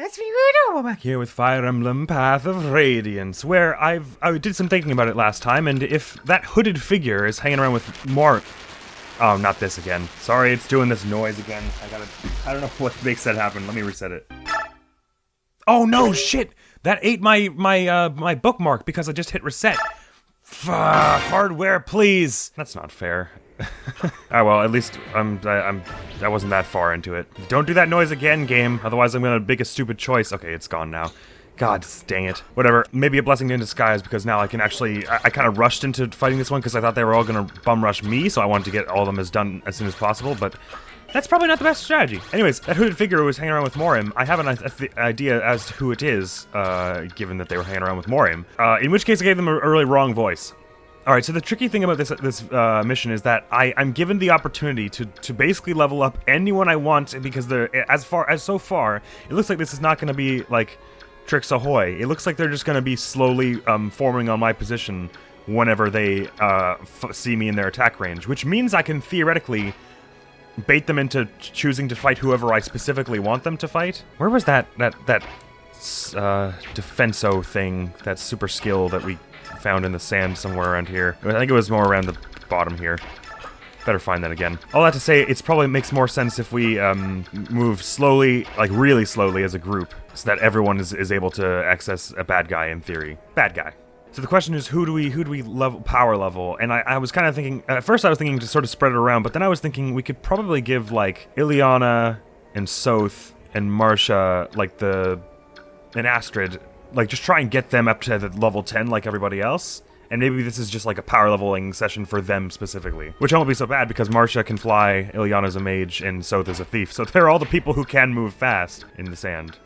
That's me, we're back here with Fire Emblem Path of Radiance, where I did some thinking about it last time, and if that hooded figure is hanging around with more... Oh, not this again. Sorry, it's doing this noise again. I don't know what makes that happen. Let me reset it. Oh no, shit! That ate my bookmark because I just hit reset. Hardware, please! That's not fair. Oh well, at least I wasn't that far into it. Don't do that noise again, game. Otherwise I'm gonna make a stupid choice. Okay, it's gone now. God dang it. Whatever. Maybe a blessing in disguise because now I can actually... I kind of rushed into fighting this one because I thought they were all gonna bum rush me, so I wanted to get all of them done as soon as possible, but that's probably not the best strategy. Anyways, that hooded figure who was hanging around with Morim, I have an idea as to who it is, given that they were hanging around with Morim. In which case I gave them a really wrong voice. Alright, so the tricky thing about this mission is that I'm given the opportunity to basically level up anyone I want because so far, it looks like this is not going to be, like, Tricks Ahoy. It looks like they're just going to be slowly forming on my position whenever they see me in their attack range, which means I can theoretically bait them into choosing to fight whoever I specifically want them to fight. Where was that defenso thing, that super skill that we found in the sand somewhere around here? I think it was more around the bottom here. Better find that again. All that to say, it probably makes more sense if we move slowly, like really slowly as a group, so that everyone is able to access a bad guy in theory. Bad guy. So the question is, who do we level, power level? And I was kind of thinking, at first I was thinking to sort of spread it around, but then I was thinking we could probably give like Ileana and Soth and Marcia, like and Astrid, like just try and get them up to the level 10 like everybody else. And maybe this is just like a power leveling session for them specifically. Which won't be so bad because Marcia can fly, Ileana's a mage, and Soth is a thief. So they're all the people who can move fast in the sand.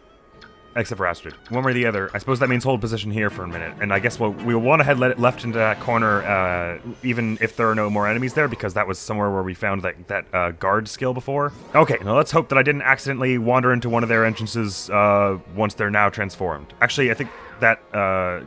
Except for Astrid. One way or the other. I suppose that means hold position here for a minute. And I guess we'll want to head left into that corner, even if there are no more enemies there, because that was somewhere where we found that guard skill before. Okay, now let's hope that I didn't accidentally wander into one of their entrances once they're now transformed. Actually, I think that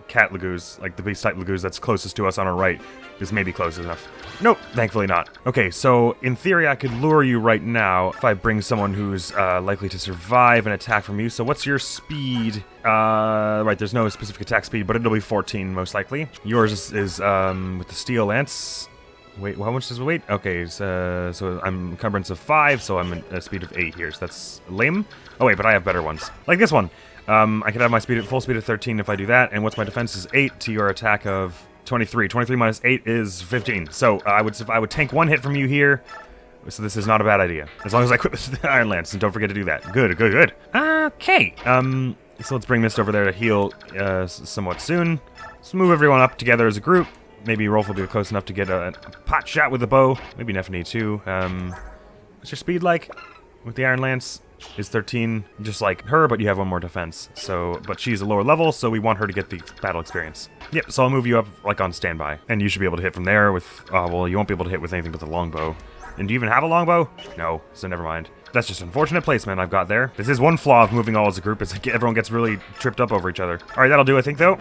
cat Lagoose, like the beast type Lagoose that's closest to us on our right, is maybe close enough. Nope, thankfully not. Okay, so in theory I could lure you right now if I bring someone who's likely to survive an attack from you. So what's your speed? Right, there's no specific attack speed, but it'll be 14 most likely. Yours is with the steel lance. Wait, how much does it weight? Okay, so I'm encumbrance of 5, so I'm at a speed of 8 here, so that's lame. Oh wait, but I have better ones. Like this one. I could have my full speed of 13 if I do that, and what's my defense is 8 to your attack of 23. 23 minus 8 is 15. So I would tank 1 hit from you here. So this is not a bad idea. As long as I equip the Iron Lance, and don't forget to do that. Good. Okay. So let's bring Mist over there to heal somewhat soon. Let's move everyone up together as a group. Maybe Rolf will be close enough to get a pot shot with the bow. Maybe Nephany too. What's your speed like with the Iron Lance? Is 13, just like her, but you have 1 more defense. So, but she's a lower level, so we want her to get the battle experience. Yep, so I'll move you up, like, on standby. And you should be able to hit from there with, well, you won't be able to hit with anything but the longbow. And do you even have a longbow? No, so never mind. That's just unfortunate placement I've got there. This is one flaw of moving all as a group, is everyone gets really tripped up over each other. Alright, that'll do, I think, though.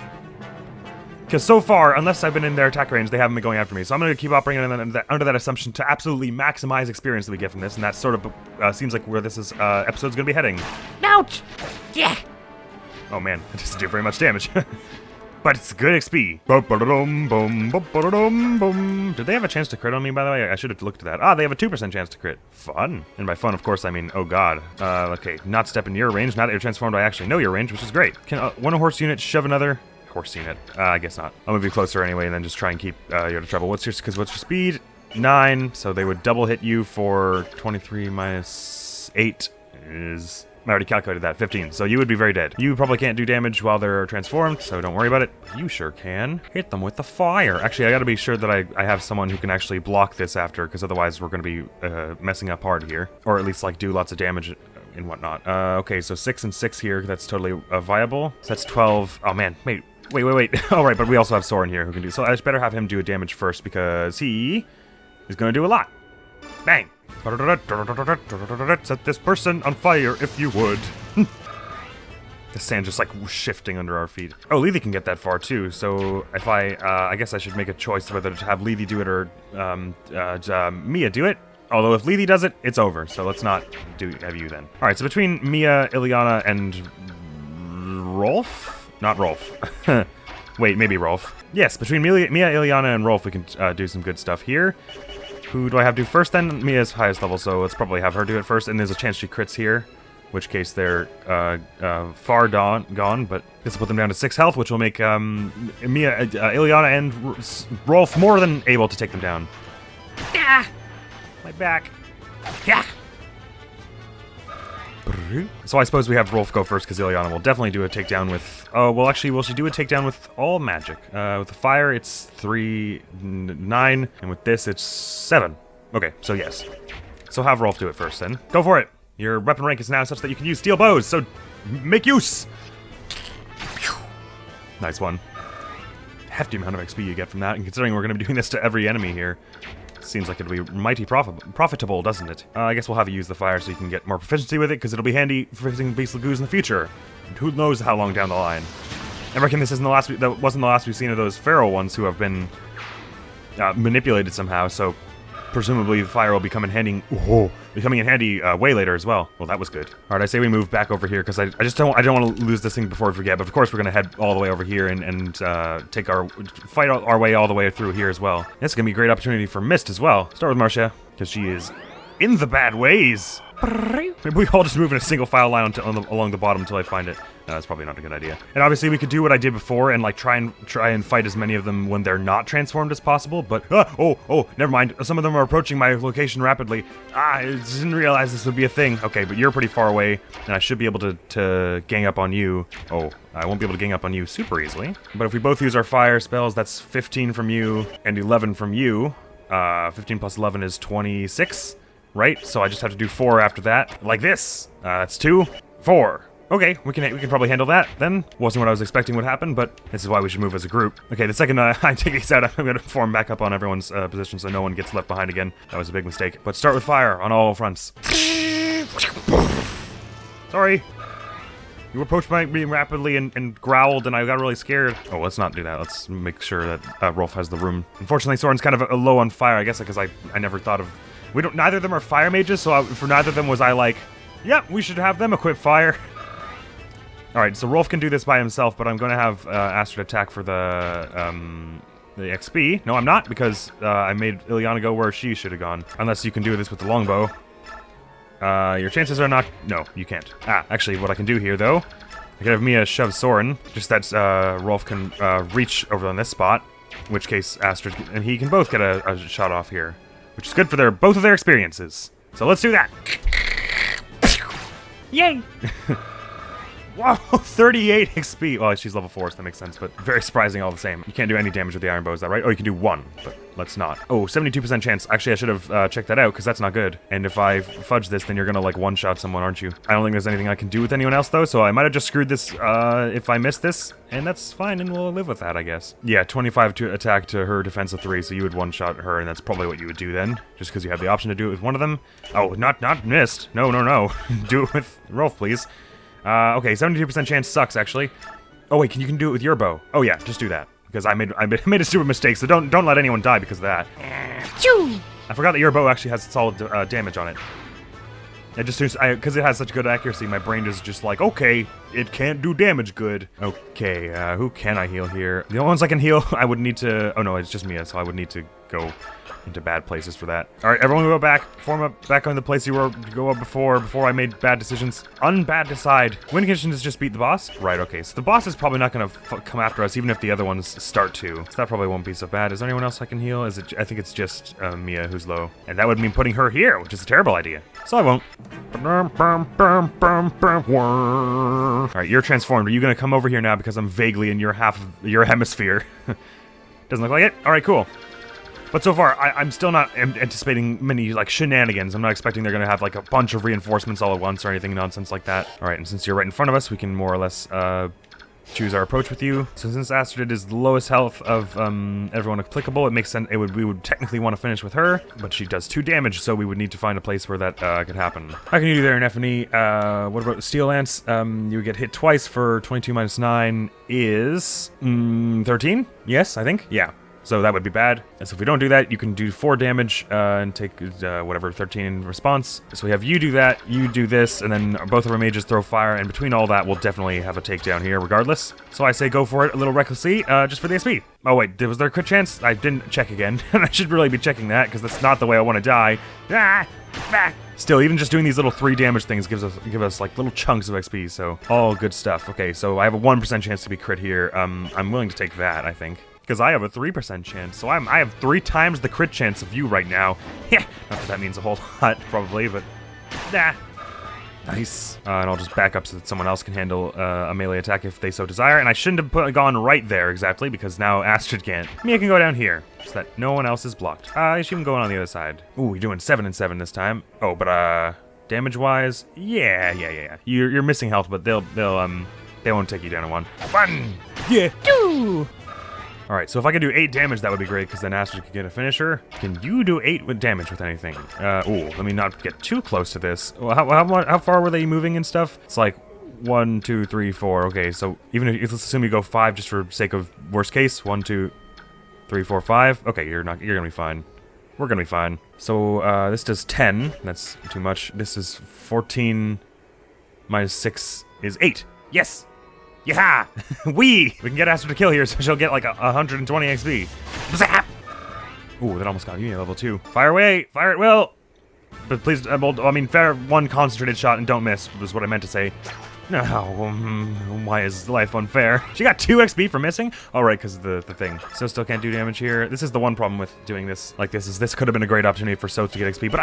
Because so far, unless I've been in their attack range, they haven't been going after me. So I'm going to keep operating under that assumption to absolutely maximize experience that we get from this. And that sort of seems like where this episode's going to be heading. Ouch! Yeah! Oh man, it doesn't do very much damage. But it's good XP. Did they have a chance to crit on me, by the way? I should have looked at that. Ah, they have a 2% chance to crit. Fun. And by fun, of course, I mean, oh god. Okay, not step in your range. Now that you're transformed, I actually know your range, which is great. Can one horse unit shove another? Horse unit. I guess not. I'll move you closer anyway and then just try and keep you out of trouble. What's your speed? 9. So they would double hit you for 23 minus 8 is... I already calculated that. 15. So you would be very dead. You probably can't do damage while they're transformed, so don't worry about it. You sure can. Hit them with the fire. Actually, I gotta be sure that I have someone who can actually block this after, because otherwise we're gonna be messing up hard here. Or at least, like, do lots of damage and whatnot. Okay, so 6 and 6 here. That's totally viable. So that's 12. Oh, man. Wait. All right, but we also have Soren here who can do... So I just better have him do a damage first because he is going to do a lot. Bang. Set this person on fire if you would. The sand just like shifting under our feet. Oh, Lethe can get that far too. So if I guess I should make a choice whether to have Lethe do it or Mia do it. Although if Lethe does it, it's over. So let's not have you then. All right, so between Mia, Ileana, and Rolf? Not Rolf. Wait, maybe Rolf. Yes, between Mia, Ileana, and Rolf, we can do some good stuff here. Who do I have do first then? Mia's highest level, so let's probably have her do it first. And there's a chance she crits here, in which case they're far gone, but this will put them down to 6 health, which will make Mia, Ileana, and Rolf more than able to take them down. Ah! My back. Yeah. So I suppose we have Rolf go first, because Ileana will definitely do a takedown with... Oh, well, actually, will she do a takedown with all magic? With the fire, it's 3, 9, and with this, it's 7. Okay, so yes. So have Rolf do it first, then. Go for it! Your weapon rank is now such that you can use steel bows, so make use! Nice one. Hefty amount of XP you get from that, and considering we're going to be doing this to every enemy here, seems like it'll be mighty profitable, doesn't it? I guess we'll have you use the fire so you can get more proficiency with it, because it'll be handy for fixing beast lagoons in the future. And who knows how long down the line. I reckon this isn't the last. That wasn't the last we've seen of those feral ones who have been manipulated somehow. So presumably the fire will become in handy. Becoming in handy way later as well. Well, that was good. All right, I say we move back over here because I don't want to lose this thing before we forget. But of course we're gonna head all the way over here and fight our way all the way through here as well. This is gonna be a great opportunity for Mist as well. Start with Marcia because she is in the bad ways. Maybe we all just move in a single file line along the bottom until I find it. No, that's probably not a good idea. And obviously we could do what I did before and like try and fight as many of them when they're not transformed as possible. But never mind. Some of them are approaching my location rapidly. I didn't realize this would be a thing. Okay, but you're pretty far away, and I should be able to gang up on you. Oh, I won't be able to gang up on you super easily. But if we both use our fire spells, that's 15 from you and 11 from you. 15 plus 11 is 26. Right, so I just have to do 4 after that, like this. That's 2, 4. Okay, we can probably handle that then. Wasn't what I was expecting would happen, but this is why we should move as a group. Okay, the second I take these out, I'm gonna form back up on everyone's position so no one gets left behind again. That was a big mistake. But start with fire on all fronts. Sorry. You approached me rapidly and growled, and I got really scared. Oh, let's not do that. Let's make sure that Rolf has the room. Unfortunately, Soren's kind of low on fire, I guess, because I never thought of... Neither of them are fire mages, so for neither of them was I like, yeah, we should have them equip fire. Alright, so Rolf can do this by himself, but I'm going to have Astrid attack for the XP. No, I'm not, because I made Ileana go where she should have gone. Unless you can do this with the longbow. Your chances are not... No, you can't. Actually, what I can do here, though, I can have Mia shove Soren, just that Rolf can reach over on this spot, in which case Astrid and he can both get a shot off here. Which is good for both of their experiences. So let's do that. Yay! Wow, 38 XP. Well, she's level 4, so that makes sense, but very surprising all the same. You can't do any damage with the iron bow, is that right? Oh, you can do 1, but let's not. Oh, 72% chance. Actually, I should have checked that out, because that's not good. And if I fudge this, then you're gonna, like, one-shot someone, aren't you? I don't think there's anything I can do with anyone else, though, so I might have just screwed this if I missed this, and that's fine, and we'll live with that, I guess. Yeah, 25 to attack to her defense of 3, so you would one-shot her, and that's probably what you would do then, just because you have the option to do it with one of them. Oh, not missed. No. Do it with Rolf, please. Okay, 72% chance sucks, actually. Oh, wait, you can do it with your bow. Oh, yeah, just do that. Because I made a stupid mistake, so don't let anyone die because of that. I forgot that your bow actually has solid damage on it. It just because it has such good accuracy, my brain is just like, okay, it can't do damage good. Okay, who can I heal here? The only ones I can heal, I would need to... Oh, no, it's just Mia, so I would need to go into bad places for that. All right, everyone go back. Form up back on the place you were go up before I made bad decisions. Unbad decide. Win condition is just beat the boss? Right, okay. So the boss is probably not going to come after us, even if the other ones start to. So that probably won't be so bad. Is there anyone else I can heal? I think it's just Mia who's low. And that would mean putting her here, which is a terrible idea. So I won't. All right, you're transformed. Are you going to come over here now because I'm vaguely in your half of your hemisphere? Doesn't look like it. All right, cool. But so far, I'm still not anticipating many, like, shenanigans. I'm not expecting they're going to have, like, a bunch of reinforcements all at once or anything nonsense like that. All right, and since you're right in front of us, we can more or less choose our approach with you. So since Astrid is the lowest health of everyone applicable, it makes sense. We would technically want to finish with her, but she does 2 damage, so we would need to find a place where that could happen. How can you do there in F&E? What about the Steel Lance? You get hit twice for 22 minus 9 is 13? Yes, I think. Yeah. So that would be bad. And so if we don't do that, you can do 4 damage and take whatever, 13 in response. So we have you do that, you do this, and then both of our mages throw fire, and between all that, we'll definitely have a takedown here regardless. So I say go for it a little recklessly, just for the SP. Oh wait, was there a crit chance? I didn't check again, and I should really be checking that, because that's not the way I want to die. Still, even just doing these little 3 damage things give us like little chunks of XP, so all good stuff. Okay, so I have a 1% chance to be crit here. I'm willing to take that, I think. Because I have a 3% chance, so I have 3 times the crit chance of you right now. Yeah, not that that means a whole lot, probably, but nah. Nice. And I'll just back up so that someone else can handle a melee attack if they so desire. And I shouldn't have gone right there exactly, because now Astrid can't. Mia can go down here, so that no one else is blocked. She can go on the other side. Ooh, we're doing 7 and 7 this time. Oh, but damage-wise, yeah. You're missing health, but they won't take you down in 1. 1. Yeah. 2. All right, so if I could do 8 damage, that would be great, because then Astrid could get a finisher. Can you do 8 with damage with anything? Ooh, let me not get too close to this. Well, how far were they moving and stuff? It's like 1, 2, 3, 4. Okay, so even if let's assume you go 5 just for sake of worst case. 1, 2, 3, 4, 5. Okay, you're gonna be fine. We're gonna be fine. So this does 10. That's too much. This is 14 minus 6 is 8. Yes. Yeah! We can get Astrid to kill here, so she'll get like 120 XP. Zap! Ooh, that almost got you level 2. Fire away! Fire at will! But please, fire 1 concentrated shot and don't miss, was what I meant to say. No, why is life unfair? She got 2 XP for missing? Oh, right, because of the thing. So still can't do damage here. This is the one problem with doing this like this, is this could have been a great opportunity for So to get XP, but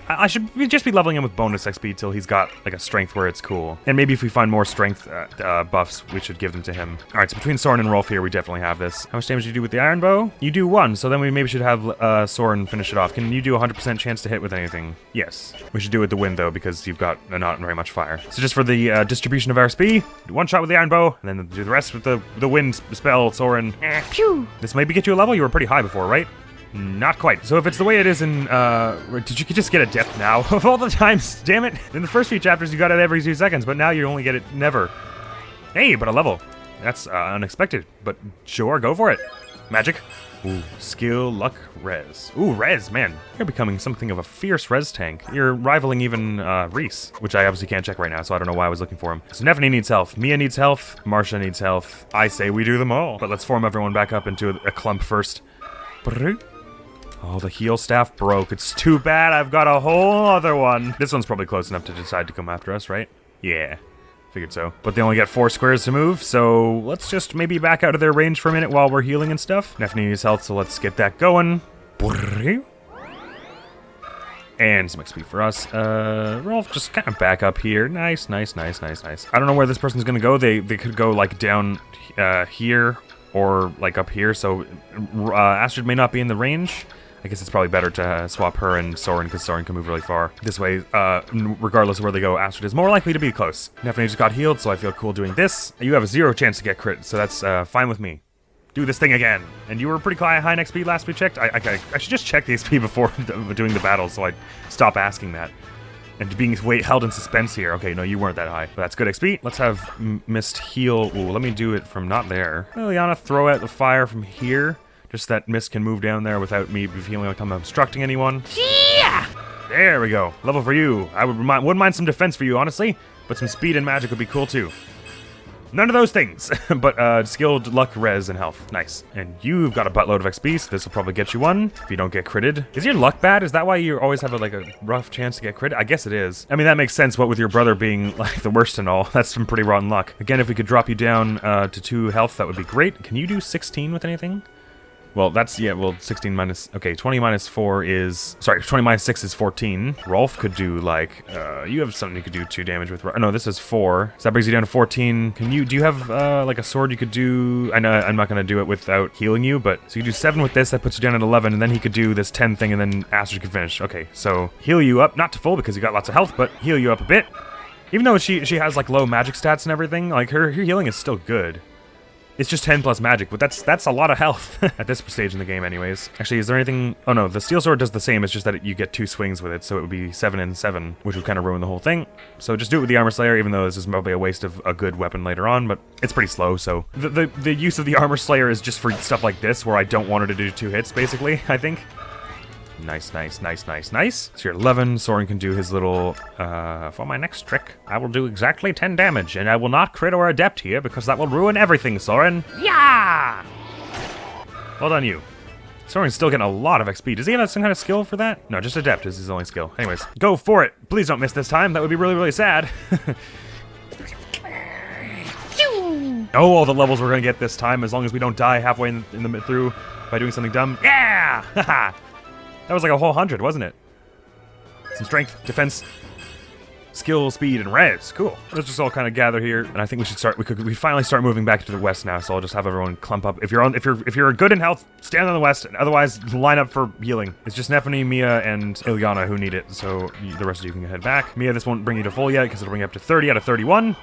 I should just be leveling him with bonus XP till he's got like a strength where it's cool. And maybe if we find more strength buffs, we should give them to him. All right, so between Soren and Rolf here, we definitely have this. How much damage do you do with the iron bow? You do 1, so then we maybe should have Soren finish it off. Can you do 100% chance to hit with anything? Yes. We should do it with the wind, though, because you've got not very much fire. So just for the distribution of our SP, do 1 shot with the iron bow, and then do the rest with the wind spell, Soren. Pew! This maybe get you a level? You were pretty high before, right? Not quite. So if it's the way it is in, did you just get a death now? Of all the times, damn it. In the first few chapters, you got it every 2 seconds, but now you only get it never. Hey, but a level. That's unexpected, but sure, go for it. Magic. Ooh, skill, luck, res. Ooh, res, man. You're becoming something of a fierce res tank. You're rivaling even Reese, which I obviously can't check right now, so I don't know why I was looking for him. So Nephany needs health, Mia needs health, Marcia needs health. I say we do them all. But let's form everyone back up into a clump first. Oh, the heal staff broke. It's too bad I've got a whole other one. This one's probably close enough to decide to come after us, right? Yeah. Figured so. But they only get 4 squares to move, so let's just maybe back out of their range for a minute while we're healing and stuff. Nephany needs health, so let's get that going. And some XP for us. Rolf, just kind of back up here. Nice. I don't know where this person's gonna go. They could go like down here or like up here, so Astrid may not be in the range. I guess it's probably better to swap her and Soren, because Soren can move really far. This way, regardless of where they go, Astrid is more likely to be close. Nephany just got healed, so I feel cool doing this. You have a 0 chance to get crit, so that's fine with me. Do this thing again. And you were pretty high in XP last we checked. I should just check the XP before doing the battle, so I stop asking that. And being held in suspense here. Okay, no, you weren't that high. But that's good XP. Let's have Mist heal. Ooh, let me do it from not there. Liliana, throw out the fire from here. Just that Mist can move down there without me feeling like I'm obstructing anyone. Yeah! There we go. Level for you. I wouldn't mind some defense for you, honestly. But some speed and magic would be cool, too. None of those things. But skilled, luck, res, and health. Nice. And you've got a buttload of XP, so this will probably get you 1 if you don't get critted. Is your luck bad? Is that why you always have a rough chance to get critted? I guess it is. I mean, that makes sense, what with your brother being like the worst and all. That's some pretty rotten luck. Again, if we could drop you down to 2 health, that would be great. Can you do 16 with anything? Well, that's, yeah, well, 16 minus, okay, 20 minus 4 is, sorry, 20 minus 6 is 14. Rolf could do, like, you have something you could do 2 damage with, no, this is 4, so that brings you down to 14. Do you have, like, a sword you could do? I know I'm not gonna do it without healing you, but, so you do 7 with this, that puts you down at 11, and then he could do this 10 thing, and then Astrid could finish. Okay, so, heal you up, not to full, because you got lots of health, but heal you up a bit. Even though she has, like, low magic stats and everything, like, her healing is still good. It's just 10 plus magic, but that's a lot of health at this stage in the game anyways. Actually, is there anything... Oh no, the steel sword does the same, it's just that you get 2 swings with it, so it would be 7 and 7, which would kind of ruin the whole thing. So just do it with the Armor Slayer, even though this is probably a waste of a good weapon later on, but it's pretty slow, so... The use of the Armor Slayer is just for stuff like this, where I don't want her to do 2 hits, basically, I think. Nice, nice, nice, nice, nice. So you're 11, Soren can do his little, for my next trick, I will do exactly 10 damage, and I will not crit or adept here, because that will ruin everything, Soren. Yeah! Well done, you. Soren's still getting a lot of XP. Does he have some kind of skill for that? No, just adept is his only skill. Anyways, go for it. Please don't miss this time. That would be really, really sad. Oh, all the levels we're gonna get this time, as long as we don't die halfway in the through by doing something dumb. Yeah! Haha! That was like a whole 100, wasn't it? Some strength, defense, skill, speed, and res. Cool. Let's just all kind of gather here, and I think we should start. We finally start moving back to the west now. So I'll just have everyone clump up. If you're good in health, stand on the west. And otherwise, line up for healing. It's just Nephany, Mia, and Ilyana who need it. So the rest of you can head back. Mia, this won't bring you to full yet because it'll bring you up to 30 out of 31.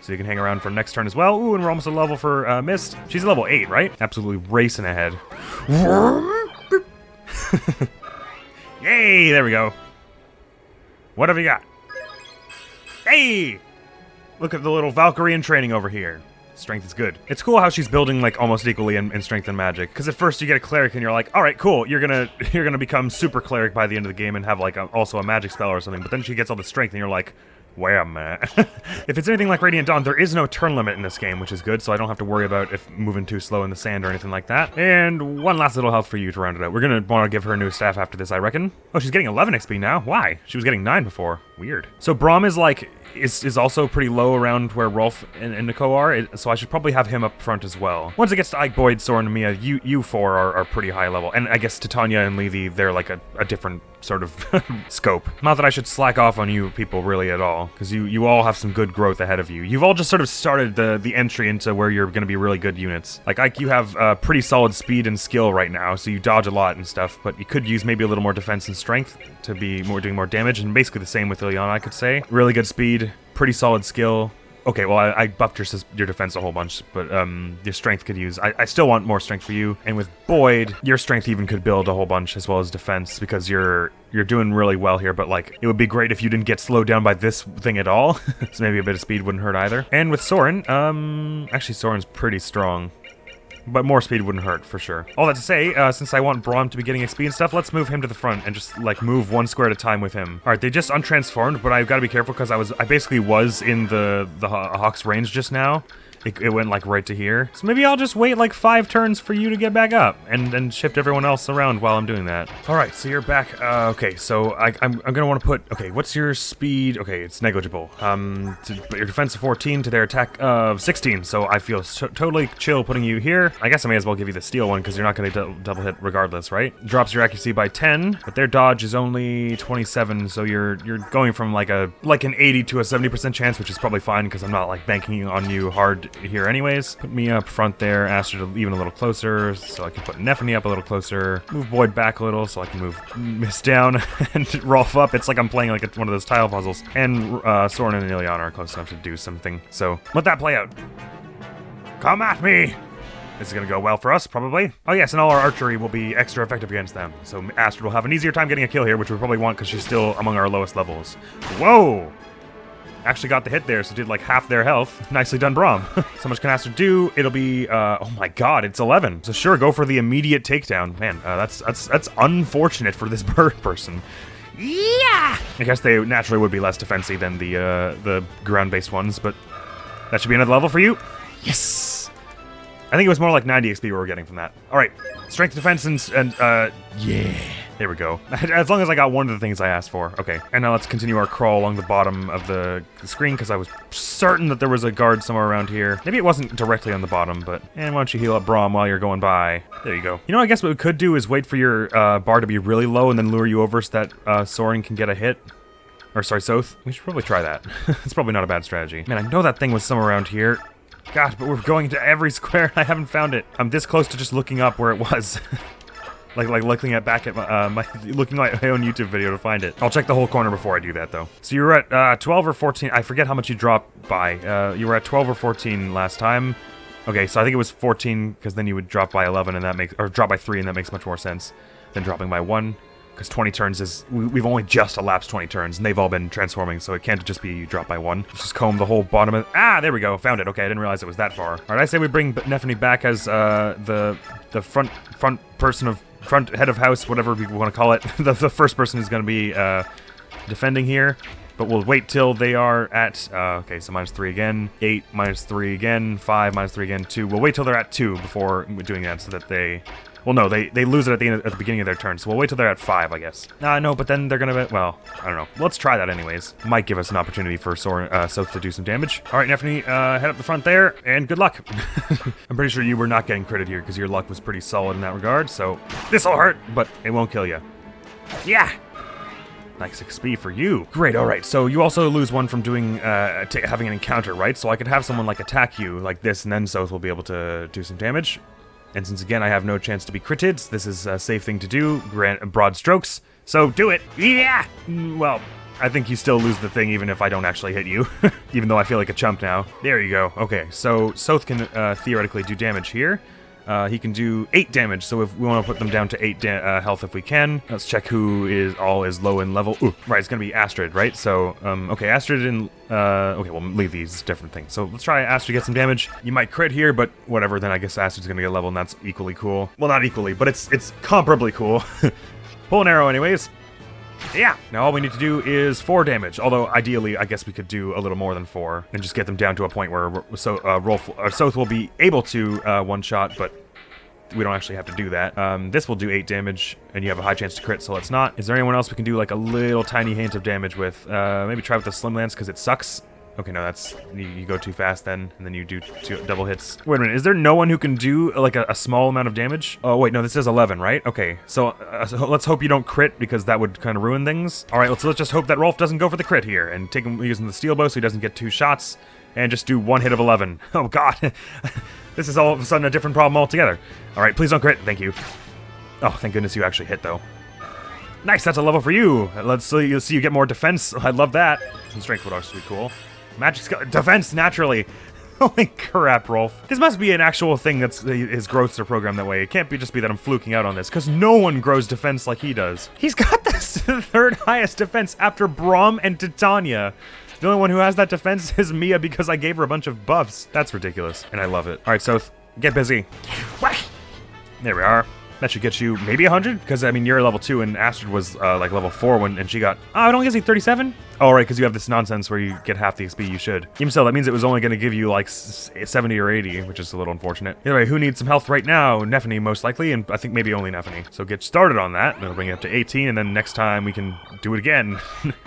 So you can hang around for next turn as well. Ooh, and we're almost at level for Mist. She's level 8, right? Absolutely racing ahead. Yay, there we go. What have we got? Hey! Look at the little Valkyrie in training over here. Strength is good. It's cool how she's building like almost equally in strength and magic. Because at first you get a cleric and you're like, all right, cool. You're gonna become super cleric by the end of the game and have like also a magic spell or something. But then she gets all the strength and you're like, wham. If it's anything like Radiant Dawn, there is no turn limit in this game, which is good, so I don't have to worry about if moving too slow in the sand or anything like that. And one last little health for you to round it out. We're gonna want to give her a new staff after this, I reckon. Oh, she's getting 11 XP now. Why? She was getting 9 before. Weird. So Braum is like is also pretty low around where Rolf and Nico are, so I should probably have him up front as well. Once it gets to Ike, Boyd, Soren, and Mia, you four are pretty high level. And I guess Titania and Levi, they're like a different sort of scope. Not that I should slack off on you people really at all, because you all have some good growth ahead of you. You've all just sort of started the entry into where you're going to be really good units. Like Ike, you have pretty solid speed and skill right now, so you dodge a lot and stuff, but you could use maybe a little more defense and strength to be doing more damage, and basically the same with Ilyana, I could say. Really good speed, pretty solid skill. Okay, well, I buffed your defense a whole bunch, but your strength could use... I still want more strength for you. And with Boyd, your strength even could build a whole bunch as well as defense, because you're doing really well here, but like, it would be great if you didn't get slowed down by this thing at all. So maybe a bit of speed wouldn't hurt either. And with Soren, actually Soren's pretty strong. But more speed wouldn't hurt, for sure. All that to say, since I want Braum to be getting XP and stuff, let's move him to the front and just, like, move one square at a time with him. Alright, they just untransformed, but I've got to be careful because I basically was in the Hawk's range just now. It went, like, right to here. So maybe I'll just wait, like, 5 turns for you to get back up and shift everyone else around while I'm doing that. Alright, so you're back. Okay, so I'm gonna want to put... Okay, what's your speed? Okay, it's negligible. Your defense of 14 to their attack of 16, so I feel totally chill putting you here. I guess I may as well give you the steel one, because you're not gonna double hit regardless, right? Drops your accuracy by 10, but their dodge is only 27, so you're going from, like an 80 to a 70% chance, which is probably fine, because I'm not, like, banking on you hard here anyways. Put me up front there, Astrid even a little closer, so I can put Nephany up a little closer, move Boyd back a little, so I can move Mist down, and Rolf up. It's like I'm playing like one of those tile puzzles. And Soren and Ilyana are close enough to do something, so let that play out. Come at me! This is gonna go well for us, probably. Oh yes, and all our archery will be extra effective against them, so Astrid will have an easier time getting a kill here, which we probably want because she's still among our lowest levels. Whoa! Actually got the hit there, so did like half their health. Nicely done, Braum. So much can Astrid do. It'll be, oh my god, it's 11. So sure, go for the immediate takedown. Man, that's unfortunate for this bird person. Yeah! I guess they naturally would be less defensive than the ground-based ones, but that should be another level for you. Yes! I think it was more like 90 XP we were getting from that. All right, strength, defense, and yeah. There we go. As long as I got one of the things I asked for. Okay, and now let's continue our crawl along the bottom of the screen, because I was certain that there was a guard somewhere around here. Maybe it wasn't directly on the bottom, but... And why don't you heal up Braum while you're going by? There you go. You know, I guess what we could do is wait for your bar to be really low and then lure you over so that Soren can get a hit. Or, sorry, Soth. We should probably try that. It's probably not a bad strategy. Man, I know that thing was somewhere around here. God, but we're going to every square. I haven't found it. I'm this close to just looking up where it was. like looking back at looking at my own YouTube video to find it. I'll check the whole corner before I do that, though. So you were at 12 or 14. I forget how much you dropped by. You were at 12 or 14 last time. Okay, so I think it was 14, because then you would drop by 11, and that makes, or drop by 3, and that makes much more sense than dropping by 1. Because 20 turns is, we've only just elapsed 20 turns, and they've all been transforming, so it can't just be you drop by 1. Let's just comb the whole bottom of, there we go, found it. Okay, I didn't realize it was that far. Alright, I say we bring Nephany back as, the front person of, front head of house, whatever we want to call it. the first person who's gonna be, defending here. But we'll wait till they are at, okay, so -3 again, 8, -3 again, 5, -3 again, 2. We'll wait till they're at 2 before doing that so that they... Well, no, they lose it at the beginning of their turn, so we'll wait till they're at 5, I guess. No, but then they're gonna be, well, I don't know. Let's try that anyways. Might give us an opportunity for Soth to do some damage. Alright, Nephany, head up the front there, and good luck. I'm pretty sure you were not getting critted here, because your luck was pretty solid in that regard, so this'll hurt, but it won't kill you. Yeah! Nice XP for you. Great, alright, so you also lose 1 from doing, having an encounter, right? So I could have someone, like, attack you like this, and then Soth will be able to do some damage. And since, again, I have no chance to be critted, this is a safe thing to do, broad strokes, so do it! Yeah! Well, I think you still lose the thing even if I don't actually hit you, even though I feel like a chump now. There you go. Okay, so Soth can theoretically do damage here. He can do 8 damage, so if we want to put them down to 8 health if we can. Let's check who is low in level. Ooh, right, it's going to be Astrid, right? So, okay, Astrid and, okay, we'll leave these different things. So let's try Astrid to get some damage. You might crit here, but whatever, then I guess Astrid's going to get a level, and that's equally cool. Well, not equally, but it's comparably cool. Pull an arrow anyways. Yeah! Now all we need to do is 4 damage, although ideally I guess we could do a little more than 4 and just get them down to a point where Soth will be able to one-shot, but we don't actually have to do that. This will do 8 damage, and you have a high chance to crit, so let's not. Is there anyone else we can do like a little tiny hint of damage with? Maybe try with the Slim Lance, because it sucks. Okay, no, that's... You go too fast then, and then you do 2 double hits. Wait a minute, is there no one who can do, like, a small amount of damage? Oh, wait, no, this is 11, right? Okay, so let's hope you don't crit, because that would kind of ruin things. Alright, let's just hope that Rolf doesn't go for the crit here, and take him using the steel bow so he doesn't get 2 shots, and just do 1 hit of 11. Oh, God. This is all of a sudden a different problem altogether. Alright, please don't crit. Thank you. Oh, thank goodness you actually hit, though. Nice, that's a level for you. Let's see you get more defense. I love that. Some strength would also be cool. Magic skill, defense, naturally. Holy crap, Rolf. This must be an actual thing that's his growths are programmed that way. It can't just be that I'm fluking out on this, because no one grows defense like he does. He's got this 3rd highest defense after Braum and Titania. The only one who has that defense is Mia because I gave her a bunch of buffs. That's ridiculous, and I love it. Alright, Soth, get busy. Whack! There we are. That should get you maybe 100, because, I mean, you're level 2, and Astrid was, like, level 4 and she got... Oh, it only gives you 37? Oh, right, because you have this nonsense where you get half the XP you should. Even so, that means it was only going to give you, like, 70 or 80, which is a little unfortunate. Anyway, who needs some health right now? Nephany, most likely, and I think maybe only Nephany. So get started on that, and it'll bring it up to 18, and then next time we can do it again.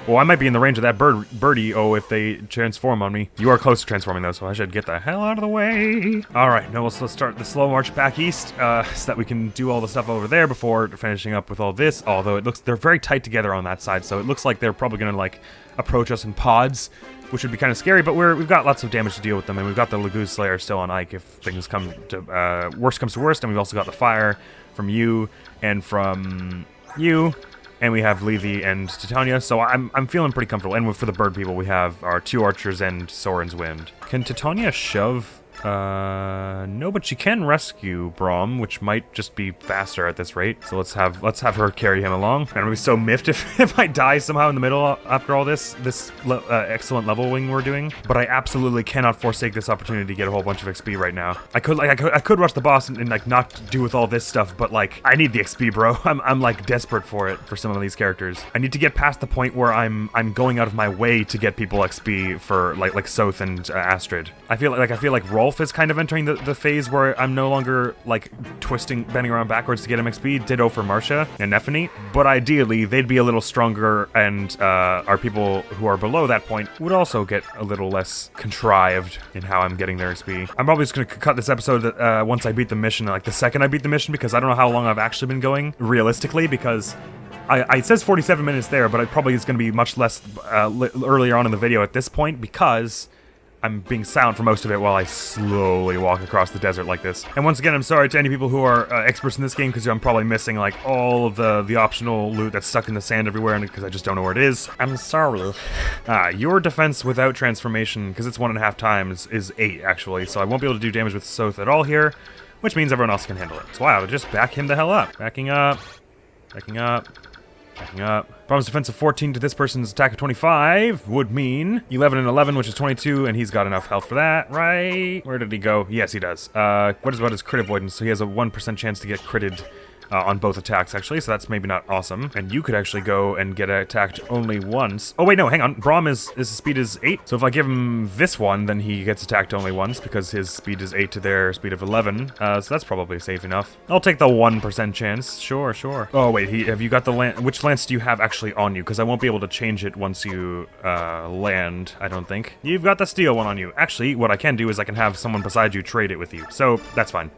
Well, I might be in the range of that birdie, if they transform on me. You are close to transforming, though, so I should get the hell out of the way. Alright, now let's start the slow march back east, so that we can do all the stuff over there before finishing up with all this, although it looks... They're very tight together on that side, so it looks like they're probably going to, like, approach us in pods, which would be kind of scary, but we've got lots of damage to deal with them, and we've got the Laguz Slayer still on Ike if things come to, worst comes to worst, and we've also got the fire from you, and from you, and we have Levi and Titania, so I'm feeling pretty comfortable, and for the bird people, we have our 2 archers and Soren's Wind. Can Titania shove? No, but she can rescue Braum, which might just be faster at this rate. So let's have her carry him along. I'm gonna be so miffed if I die somehow in the middle after all this excellent leveling we're doing. But I absolutely cannot forsake this opportunity to get a whole bunch of XP right now. I could rush the boss and like not do with all this stuff, but like I need the XP, bro. I'm like desperate for it for some of these characters. I need to get past the point where I'm going out of my way to get people XP for like Soth and Astrid. I feel like Rolf is kind of entering the phase where I'm no longer like bending around backwards to get him XP. Ditto for Marcia and Nephany, but ideally they'd be a little stronger, and our people who are below that point would also get a little less contrived in how I'm getting their XP. I'm probably just gonna cut this episode once I beat the mission, like the second I beat the mission, because I don't know how long I've actually been going realistically, because it says 47 minutes there, but it probably is going to be much less earlier on in the video at this point, because I'm being silent for most of it while I slowly walk across the desert like this. And once again, I'm sorry to any people who are experts in this game, because I'm probably missing like all of the optional loot that's stuck in the sand everywhere, and because I just don't know where it is. I'm sorry. Your defense without transformation, because it's 1.5 times, is 8 actually, so I won't be able to do damage with Soth at all here, which means everyone else can handle it. So wow, just back him the hell up. Backing up. Backing up. Backing up. Brom's defense of 14 to this person's attack of 25 would mean 11 and 11, which is 22, and he's got enough health for that, right? Where did he go? Yes, he does. What is about his crit avoidance? So he has a 1% chance to get critted on both attacks, actually, so that's maybe not awesome. And you could actually go and get attacked only once. Oh, wait, no, hang on. Brom his speed is 8, so if I give him this one, then he gets attacked only once, because his speed is 8 to their speed of 11, so that's probably safe enough. I'll take the 1% chance. Sure, sure. Oh, wait, have you got the which lance do you have actually on you? Because I won't be able to change it once you land, I don't think. You've got the steel one on you. Actually, what I can do is I can have someone beside you trade it with you, so that's fine.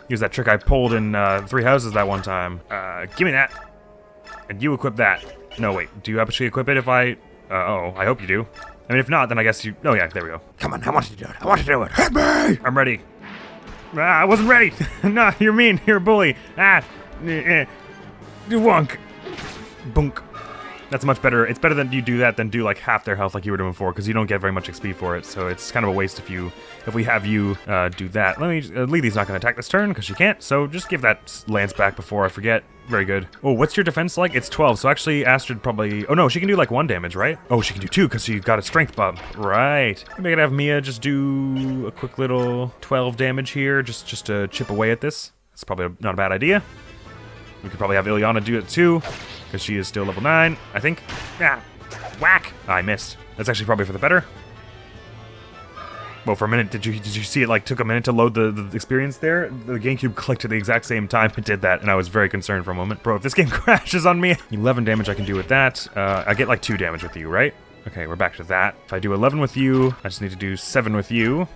Use that trick I pulled in 3 houses that one time. Give me that. And you equip that. No, wait. Do you actually equip it if I... oh, I hope you do. I mean, if not, then I guess you... Oh, yeah, there we go. Come on, I want you to do it. I want you to do it. Hit me! I'm ready. I wasn't ready. No, you're mean. You're a bully. Wonk. Bunk. That's much better. It's better than you do that than do like half their health like you were doing before, because you don't get very much XP for it, so it's kind of a waste if we have you do that. Let me... Leely's not going to attack this turn, because she can't, so just give that lance back before I forget. Very good. Oh, what's your defense like? It's 12, so actually Astrid probably... Oh no, she can do like 1 damage, right? Oh, she can do 2, because she got a strength bump. Right. Maybe I could have Mia just do a quick little 12 damage here, just to chip away at this. That's probably not a bad idea. We could probably have Ilyana do it too, because she is still level 9, I think. Whack! I missed. That's actually probably for the better. Well, for a minute, did you see it like took a minute to load the experience there? The GameCube clicked at the exact same time it did that, and I was very concerned for a moment. Bro, if this game crashes on me... 11 damage I can do with that. I get like 2 damage with you, right? Okay, we're back to that. If I do 11 with you, I just need to do 7 with you.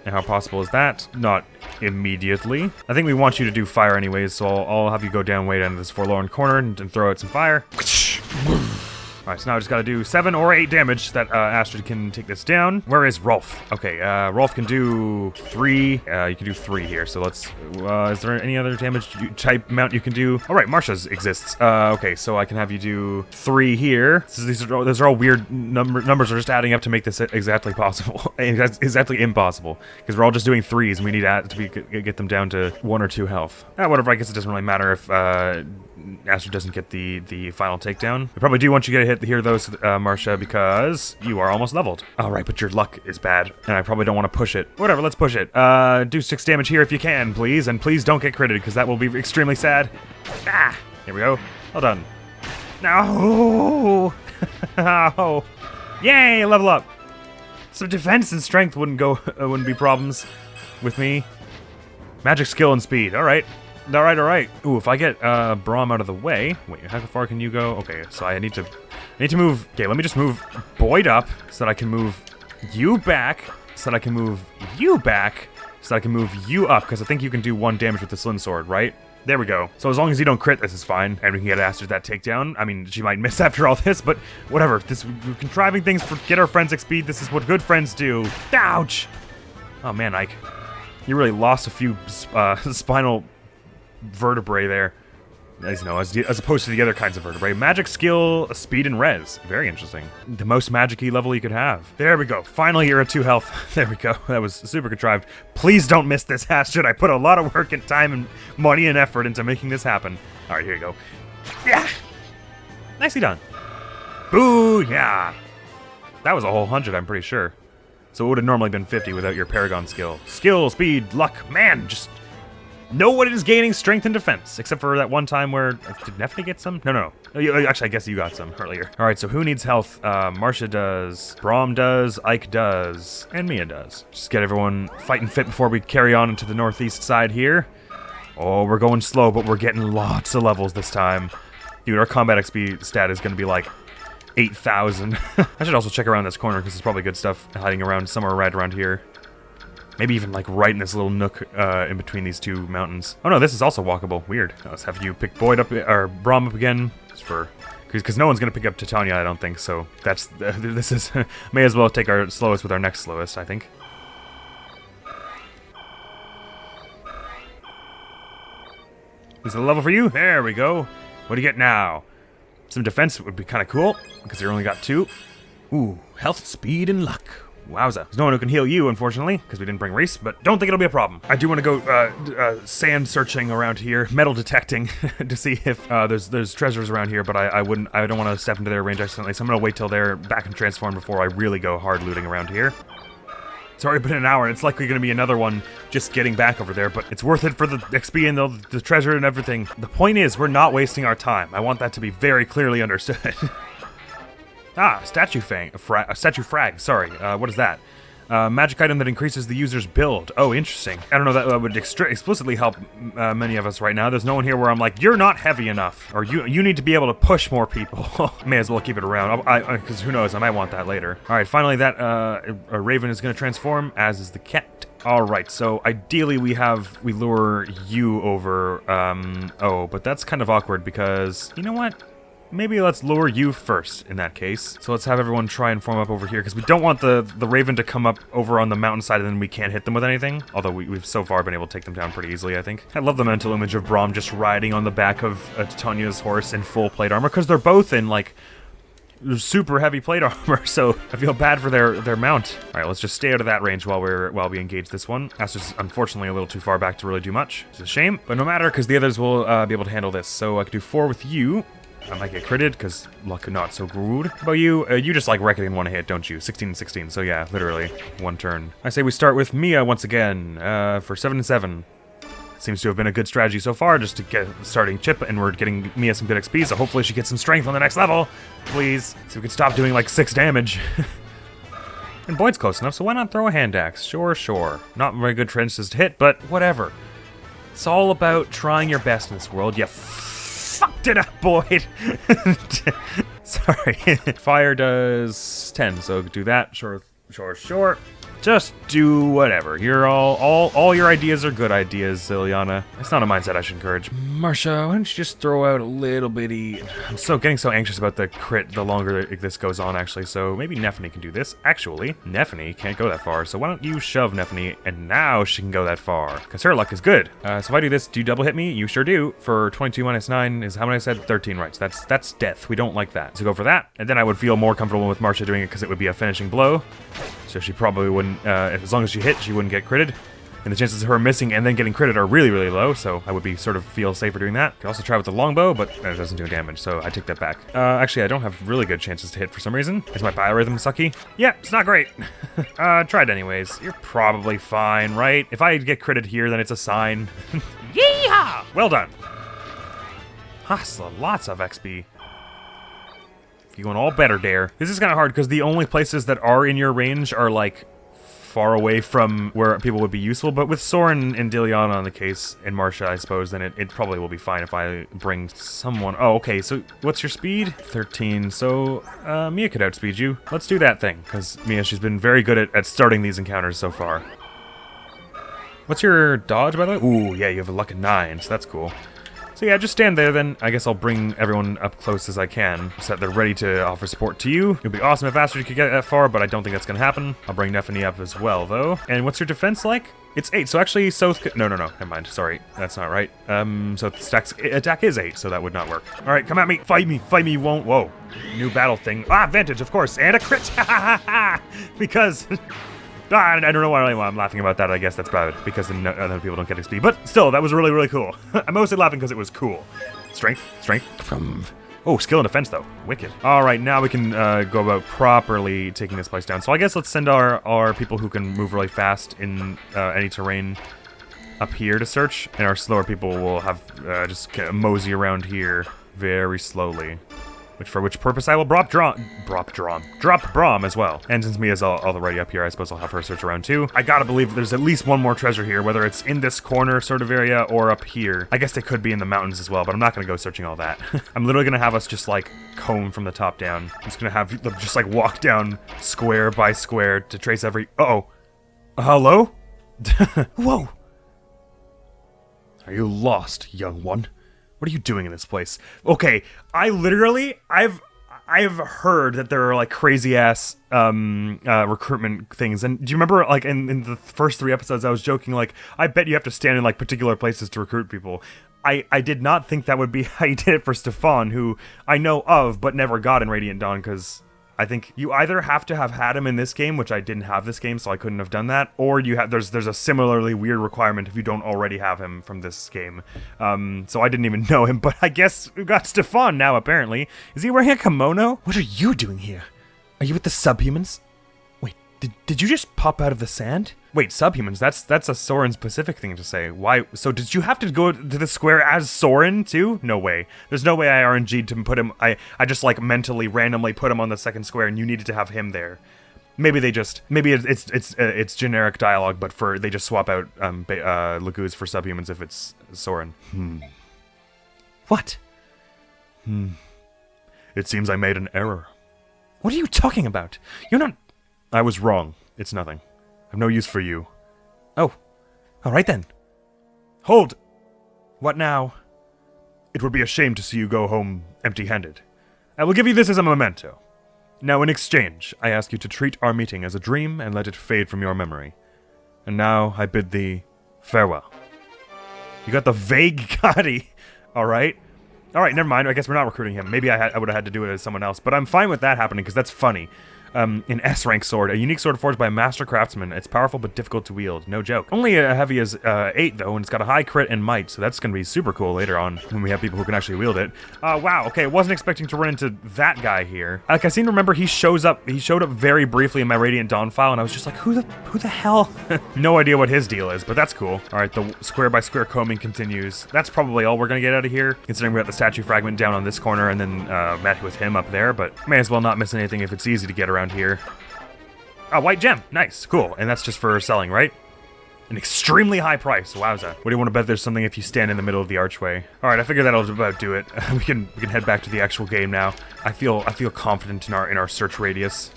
And how possible is that? Not immediately. I think we want you to do fire anyways, so I'll have you go down way down to this forlorn corner and throw out some fire. Alright, so now I just gotta do 7 or 8 damage so that Astrid can take this down. Where is Rolf? Okay, Rolf can do 3. You can do 3 here, so let's... is there any other damage type amount you can do? Alright, Marsha's exists. Okay, so I can have you do 3 here. Those are all weird numbers are just adding up to make this exactly possible. Exactly impossible. Because we're all just doing 3s and we need to get them down to 1 or 2 health. Whatever, I guess it doesn't really matter if Astrid doesn't get the final takedown. I probably do want you to get a hit here, though, Marsha, because you are almost leveled. All right, but your luck is bad, and I probably don't want to push it. Whatever, let's push it. Do 6 damage here if you can, please, and please don't get critted, because that will be extremely sad. Here we go. Well done. No! Oh. Yay, level up. So defense and strength wouldn't be problems with me. Magic skill and speed. All right. All right. Ooh, if I get Braum out of the way... Wait, how far can you go? Okay, so I need to move... Okay, let me just move Boyd up so that I can move you back, so that I can move you back, so that I can move you up, because I think you can do 1 damage with the Slim Sword, right? There we go. So as long as you don't crit, this is fine, and we can get Astrid that takedown. I mean, she might miss after all this, but whatever. We're contriving things for get our friends XP. This is what good friends do. Ouch! Oh man, Ike. You really lost a few spinal... vertebrae there, as opposed to the other kinds of vertebrae. Magic skill, speed, and res. Very interesting. The most magic-y level you could have. There we go. Finally, you're at 2 health. There we go. That was super contrived. Please don't miss this, Astrid. I put a lot of work and time and money and effort into making this happen. All right, here you go. Yeah. Nicely done. Boo, yeah. That was a whole 100, I'm pretty sure. So it would have normally been 50 without your Paragon skill. Skill, speed, luck. Man, just... know what it is gaining strength and defense, except for that one time where... Did Nefne get some? No. Actually, I guess you got some earlier. All right, so who needs health? Marsha does, Braum does, Ike does, and Mia does. Just get everyone fighting fit before we carry on into the northeast side here. Oh, we're going slow, but we're getting lots of levels this time. Dude, our combat XP stat is going to be like 8,000. I should also check around this corner, because there's probably good stuff hiding around somewhere right around here. Maybe even like right in this little nook in between these 2 mountains. Oh no, this is also walkable. Weird. Let's have you pick Boyd up, or Braum up again, just for Because no one's going to pick up Titania, I don't think, so that's... this is... may as well take our slowest with our next slowest, I think. Is it a level for you? There we go. What do you get now? Some defense would be kind of cool, because you only got 2. Ooh, health, speed, and luck. Wowza. There's no one who can heal you, unfortunately, because we didn't bring Reese, but don't think it'll be a problem. I do want to go sand searching around here, metal detecting, to see if there's treasures around here, but I don't want to step into their range accidentally, so I'm going to wait till they're back and transformed before I really go hard looting around here. It's already been an hour, and it's likely going to be another one just getting back over there, but it's worth it for the XP and the treasure and everything. The point is, we're not wasting our time. I want that to be very clearly understood. Ah, statue frag, sorry. What is that? Magic item that increases the user's build. Oh, interesting. I don't know, that would explicitly help many of us right now. There's no one here where I'm like, you're not heavy enough, or you need to be able to push more people. May as well keep it around, because who knows, I might want that later. All right, finally that a raven is going to transform, as is the cat. All right, so ideally we lure you over, oh, but that's kind of awkward because, you know what? Maybe let's lure you first in that case. So let's have everyone try and form up over here, because we don't want the raven to come up over on the mountainside and then we can't hit them with anything. Although we've so far been able to take them down pretty easily, I think. I love the mental image of Braum just riding on the back of Titania's horse in full plate armor, because they're both in, like, super heavy plate armor, so I feel bad for their mount. All right, let's just stay out of that range while we engage this one. That's just unfortunately a little too far back to really do much. It's a shame, but no matter, because the others will be able to handle this. So I could do 4 with you. I might get critted, because luck not so good. How about you? You just like wreck it in one hit, don't you? 16 and 16, so yeah, literally, one turn. I say we start with Mia once again, for 7 and 7. Seems to have been a good strategy so far, just to get starting chip, and we're getting Mia some good XP, so hopefully she gets some strength on the next level. Please, so we can stop doing like 6 damage. And Boyd's close enough, so why not throw a hand axe? Sure. Not very good trenches to hit, but whatever. It's all about trying your best in this world. You fucked it up, Boyd. Sorry. Fire does 10, so do that. Sure. Just do whatever. You're all your ideas are good ideas, Ziliana. It's not a mindset I should encourage. Marsha, why don't you just throw out a little bitty... I'm getting so anxious about the crit the longer this goes on, actually, so maybe Nephany can do this. Actually, Nephany can't go that far, so why don't you shove Nephany, and now she can go that far, because her luck is good. So if I do this, do you double hit me? You sure do. For 22 minus 9 is how many I said? 13, right? So that's death. We don't like that. So go for that, and then I would feel more comfortable with Marsha doing it, because it would be a finishing blow. So she probably wouldn't, as long as she hit, she wouldn't get critted. And the chances of her missing and then getting critted are really, really low, so I would be feel safer doing that. Could also try with the longbow, but it doesn't do damage, so I take that back. Actually, I don't have really good chances to hit for some reason. Is my biorhythm sucky? Yeah, it's not great. Try it anyways. You're probably fine, right? If I get critted here, then it's a sign. Yeehaw! Well done. So lots of XP. You're going all better, Dare. This is kind of hard because the only places that are in your range are like far away from where people would be useful, but with Soren and Diliana on the case, and Marsha, I suppose, then it probably will be fine if I bring someone. Oh, okay, so what's your speed? 13, so Mia could outspeed you. Let's do that thing, because Mia, she's been very good at starting these encounters so far. What's your dodge, by the way? Ooh, yeah, you have a luck of 9, so that's cool. So yeah, just stand there then. I guess I'll bring everyone up close as I can, so that they're ready to offer support to you. It would be awesome if Astrid could get that far, but I don't think that's gonna happen. I'll bring Nephany up as well, though. And what's your defense like? It's 8, so actually Soth... No, never mind, sorry. That's not right. So Stack's attack is 8, so that would not work. Alright, come at me, fight me, you won't. Whoa. New battle thing. Advantage, of course, and a crit! Because... I don't know why I'm laughing about that. I guess that's bad, because then other people don't get XP. But still, that was really, really cool. I'm mostly laughing because it was cool. Strength. Oh, skill and defense, though. Wicked. All right, now we can go about properly taking this place down. So I guess let's send our people who can move really fast in any terrain up here to search. And our slower people will have just kind of mosey around here very slowly. For which purpose I will drop Braum as well. And since Mia's already up here, I suppose I'll have her search around too. I gotta believe there's at least one more treasure here, whether it's in this corner sort of area or up here. I guess they could be in the mountains as well, but I'm not gonna go searching all that. I'm literally gonna have us just like comb from the top down. I'm just gonna have them just like walk down square by square to trace every... Uh-oh. Hello? Whoa. Are you lost, young one? What are you doing in this place? Okay, I've heard that there are like crazy ass recruitment things, and do you remember like in the first 3 episodes I was joking like I bet you have to stand in like particular places to recruit people. I did not think that would be how you did it for Stefan, who I know of but never got in Radiant Dawn, because I think you either have to have had him in this game, which I didn't have this game, so I couldn't have done that, or you have there's a similarly weird requirement if you don't already have him from this game. So I didn't even know him, but I guess we've got Stefan now, apparently. Is he wearing a kimono? What are you doing here? Are you with the subhumans? Wait, did you just pop out of the sand? Wait, subhumans, that's a Soren-specific thing to say. Why? So did you have to go to the square as Soren, too? No way. There's no way I RNG'd to put him... I just, like, mentally, randomly put him on the second square, and you needed to have him there. Maybe they just... Maybe it's generic dialogue, but they just swap out Laguz for subhumans if it's Soren. What? It seems I made an error. What are you talking about? You're not... I was wrong. It's nothing. I've no use for you. Oh. Alright then. Hold! What now? It would be a shame to see you go home empty-handed. I will give you this as a memento. Now in exchange, I ask you to treat our meeting as a dream and let it fade from your memory. And now I bid thee farewell. You got the vague Gotti. Alright. Alright, never mind. I guess we're not recruiting him. Maybe I would have had to do it as someone else. But I'm fine with that happening because that's funny. An S-rank sword, a unique sword forged by a master craftsman. It's powerful but difficult to wield, no joke. Only heavy as 8 though, and it's got a high crit and might, so that's gonna be super cool later on when we have people who can actually wield it. Wow, okay, I wasn't expecting to run into that guy here. Like, I seem to remember he showed up very briefly in my Radiant Dawn file, and I was just like, who the hell? No idea what his deal is, but that's cool. Alright, the square by square combing continues. That's probably all we're gonna get out of here, considering we got the statue fragment down on this corner and then met with him up there, but may as well not miss anything if it's easy to get around here. Oh, white gem. Nice. Cool. And that's just for selling, right? An extremely high price. Wowza. What do you want to bet there's something if you stand in the middle of the archway? Alright, I figure that'll about do it. We can head back to the actual game now. I feel confident in our search radius.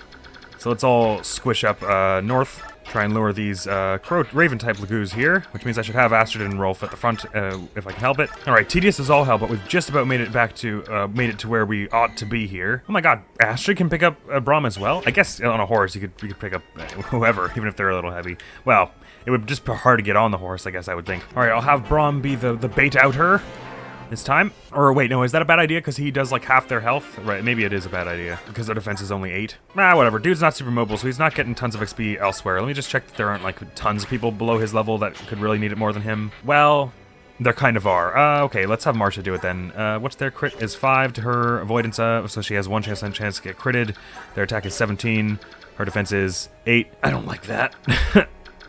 So let's all squish up north. Try and lure these Raven-type Laguz here, which means I should have Astrid and Rolf at the front if I can help it. All right, tedious as all hell, but we've just about made it back to where we ought to be here. Oh my God, Astrid can pick up Braum as well. I guess on a horse you could pick up whoever, even if they're a little heavy. Well, it would just be hard to get on the horse, I guess I would think. All right, I'll have Braum be the bait outer this time. Or wait, no, is that a bad idea? Because he does like half their health? Right, maybe it is a bad idea. Because their defense is only 8. Ah, whatever. Dude's not super mobile, so he's not getting tons of XP elsewhere. Let me just check that there aren't like tons of people below his level that could really need it more than him. Well, there kind of are. Okay, let's have Marsha do it then. What's their crit is 5 to her avoidance, so she has 1 chance to get critted. Their attack is 17. Her defense is 8. I don't like that.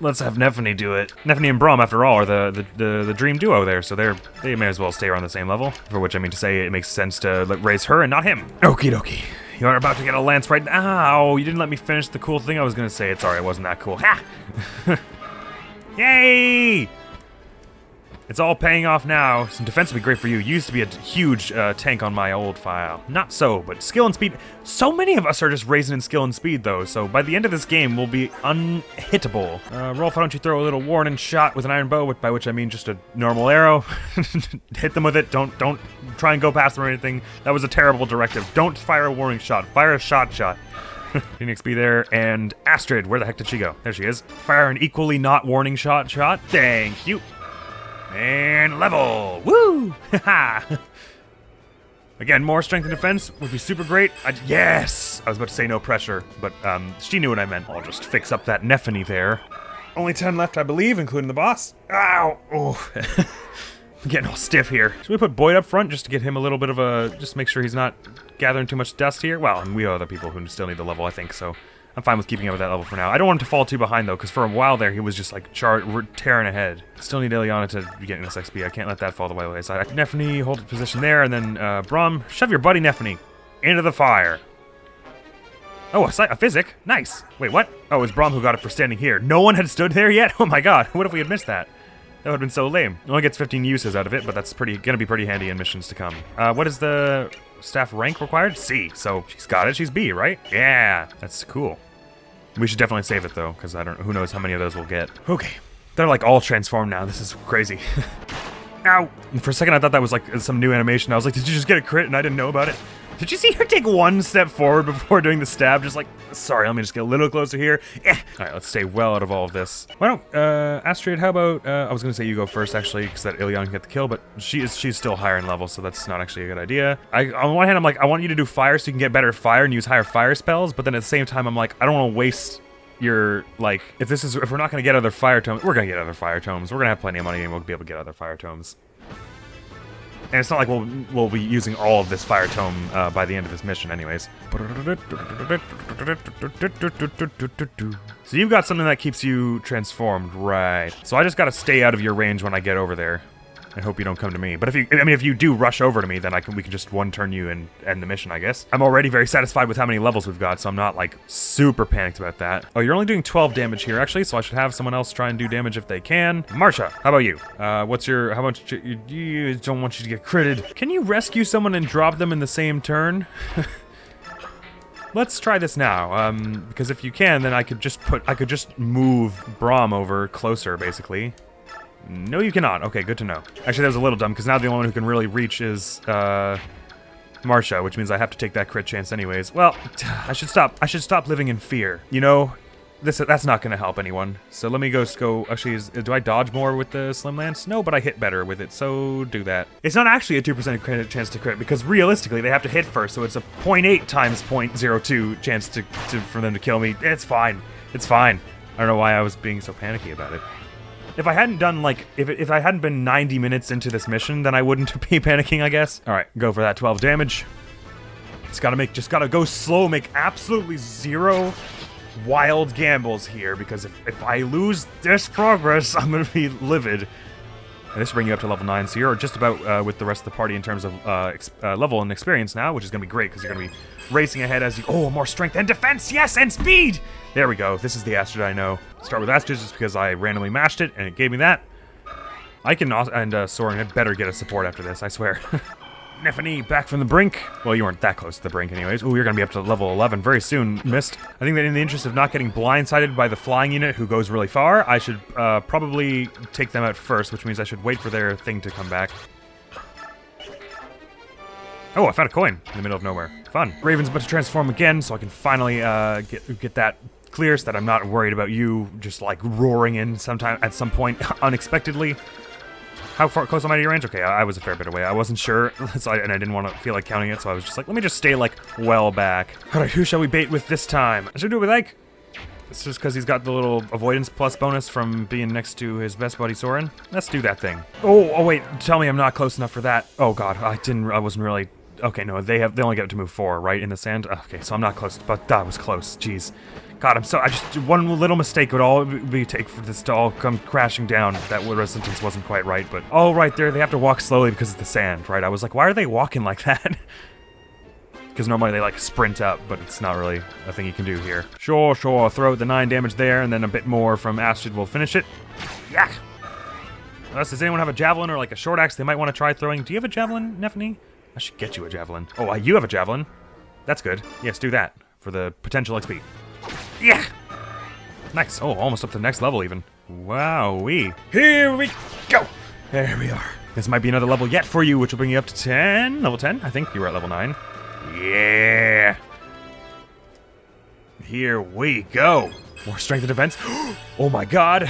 Let's have Nephany do it. Nephany and Braum, after all, are the dream duo there, so they may as well stay around the same level. For which I mean to say, it makes sense to raise her and not him. Okie dokie. You're about to get a lance right now. Ow, you didn't let me finish the cool thing I was gonna say. It's alright, it wasn't that cool. Ha! Yay! It's all paying off now. Some defense would be great for you. You used to be a huge tank on my old file. Not so, but skill and speed. So many of us are just raising in skill and speed, though, so by the end of this game, we'll be unhittable. Rolf, why don't you throw a little warning shot with an iron bow, by which I mean just a normal arrow. Hit them with it. Don't try and go past them or anything. That was a terrible directive. Don't fire a warning shot. Fire a shot. Phoenix be there, and Astrid, where the heck did she go? There she is. Fire an equally not warning shot. Thank you. And level! Woo! Haha! Again, more strength and defense would be super great. Yes! I was about to say no pressure, but she knew what I meant. I'll just fix up that Nephany there. Only 10 left, I believe, including the boss. Ow! Oh. I'm getting all stiff here. Should we put Boyd up front just to get him a little bit of a... just make sure he's not gathering too much dust here? Well, and we have other people who still need the level, I think, so... I'm fine with keeping him at that level for now. I don't want him to fall too behind, though, because for a while there, he was just, like, tearing ahead. Still need Ileana to be getting this XP. I can't let that fall the wayside. Nephany, hold position there, and then, Braum, shove your buddy Nephany into the fire. Oh, a physic. Nice. Wait, what? Oh, it was Braum who got it for standing here. No one had stood there yet? Oh my God, what if we had missed that? That would have been so lame. Only gets 15 uses out of it, but that's gonna be pretty handy in missions to come. What is the staff rank required? C. So she's got it. She's B, right? Yeah, that's cool. We should definitely save it though, because who knows how many of those we'll get. Okay, they're like all transformed now. This is crazy. Ow. And for a second, I thought that was like some new animation. I was like, did you just get a crit and I didn't know about it? Did you see her take one step forward before doing the stab? Just like, sorry, let me just get a little closer here. All right, let's stay well out of all of this. Why don't, Astrid, how about, I was gonna say you go first, actually, because that Ilion can get the kill, but she's still higher in level, so that's not actually a good idea. On one hand, I'm like, I want you to do fire so you can get better fire and use higher fire spells, but then at the same time, I'm like, I don't want to waste your, like, if we're not gonna get other fire tomes, we're gonna get other fire tomes. We're gonna have plenty of money and we'll be able to get other fire tomes. And it's not like we'll be using all of this fire tome by the end of this mission anyways. So you've got something that keeps you transformed, right. So I just gotta stay out of your range when I get over there. I hope you don't come to me. But if you do rush over to me, then we can just one-turn you and end the mission, I guess. I'm already very satisfied with how many levels we've got, so I'm not, like, super panicked about that. Oh, you're only doing 12 damage here, actually, so I should have someone else try and do damage if they can. Marsha, how about you? How much, you don't want you to get critted. Can you rescue someone and drop them in the same turn? Let's try this now, because if you can, then I could just move Braum over closer, basically. No, you cannot. Okay, good to know. Actually, that was a little dumb, because now the only one who can really reach is, Marsha, which means I have to take that crit chance anyways. Well, I should stop living in fear. You know, that's not gonna help anyone. So let me go, actually, do I dodge more with the Slim Lance? No, but I hit better with it, so do that. It's not actually a 2% crit chance to crit, because realistically, they have to hit first, so it's a 0.8 times 0.02 chance for them to kill me. It's fine. It's fine. I don't know why I was being so panicky about it. If I hadn't done, like, if I hadn't been 90 minutes into this mission, then I wouldn't be panicking, I guess. All right, go for that 12 damage. Just gotta go slow, make absolutely zero wild gambles here, because if I lose this progress, I'm gonna be livid. And this will bring you up to level 9, so you're just about with the rest of the party in terms of level and experience now, which is gonna be great, because you're gonna be racing ahead as you... Oh, more strength and defense, yes, and speed! There we go, this is the Astrid I know. Start with Astrid just because I randomly mashed it, and it gave me that. I can also... And Soren, I better get a support after this, I swear. Nefany, back from the brink. Well, you weren't that close to the brink anyways. Ooh, you're gonna be up to level 11 very soon. Missed. I think that in the interest of not getting blindsided by the flying unit who goes really far, I should probably take them out first, which means I should wait for their thing to come back. Oh, I found a coin in the middle of nowhere. Fun. Raven's about to transform again, so I can finally get that clear so that I'm not worried about you just like roaring in at some point unexpectedly. How far close am I to your range? Okay, I was a fair bit away. I wasn't sure, and I didn't want to feel like counting it, so I was just like, let me just stay like well back. All right, who shall we bait with this time? I should do it with Ike. It's just because he's got the little avoidance plus bonus from being next to his best buddy Soren. Let's do that thing. Oh wait, tell me I'm not close enough for that. Oh god, I wasn't really. Okay, no, they only get to move 4, right, in the sand? Okay, so I'm not close, but that was close, jeez. God, one little mistake would all be take for this to all come crashing down. That resistance wasn't quite right, but... Oh, right there, they have to walk slowly because of the sand, right? I was like, why are they walking like that? Because normally they, like, sprint up, but it's not really a thing you can do here. Sure, throw out the 9 damage there, and then a bit more from Astrid will finish it. Yak! Does anyone have a javelin or, like, a short axe they might want to try throwing? Do you have a javelin, Nefany? I should get you a javelin. Oh, you have a javelin. That's good. Yes, do that for the potential XP. Yeah! Nice. Oh, almost up to the next level even. Wowee. Here we go! There we are. This might be another level yet for you, which will bring you up to 10. Level 10? I think you were at level 9. Yeah! Here we go. More strength and defense. Oh my god.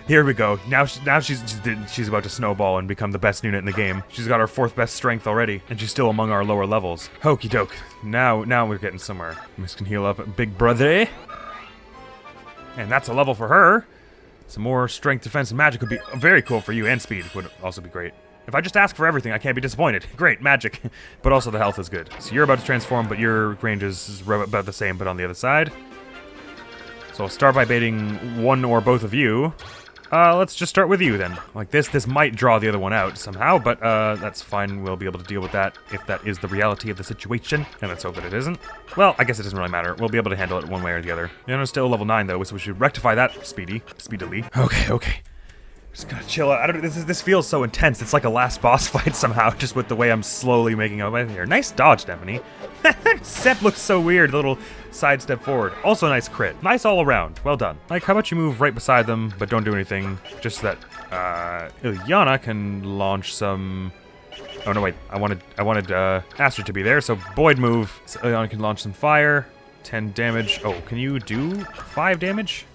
Here we go. Now she's about to snowball and become the best unit in the game. She's got our 4th best strength already, and she's still among our lower levels. Hokey doke. Now we're getting somewhere. Miss can heal up big brother. And that's a level for her. Some more strength, defense, and magic would be very cool for you, and speed would also be great. If I just ask for everything, I can't be disappointed. Great, magic. But also the health is good. So you're about to transform, but your range is about the same, but on the other side. So I'll start by baiting one or both of you. Let's just start with you then. Like this might draw the other one out somehow, but that's fine. We'll be able to deal with that if that is the reality of the situation. And let's hope that it isn't. Well, I guess it doesn't really matter. We'll be able to handle it one way or the other. You know, still level 9 though, so we should rectify that speedily. Okay. Just gonna chill out. I don't. This feels so intense. It's like a last boss fight somehow, just with the way I'm slowly making my way here. Nice dodge, Stephanie. Sep looks so weird. Little sidestep forward. Also nice crit. Nice all around. Well done. Like, how about you move right beside them, but don't do anything, just so that Ilyana can launch some. Oh no, wait. I wanted Astrid to be there. So Boyd move. So Ilyana can launch some fire. 10 damage. Oh, can you do 5 damage?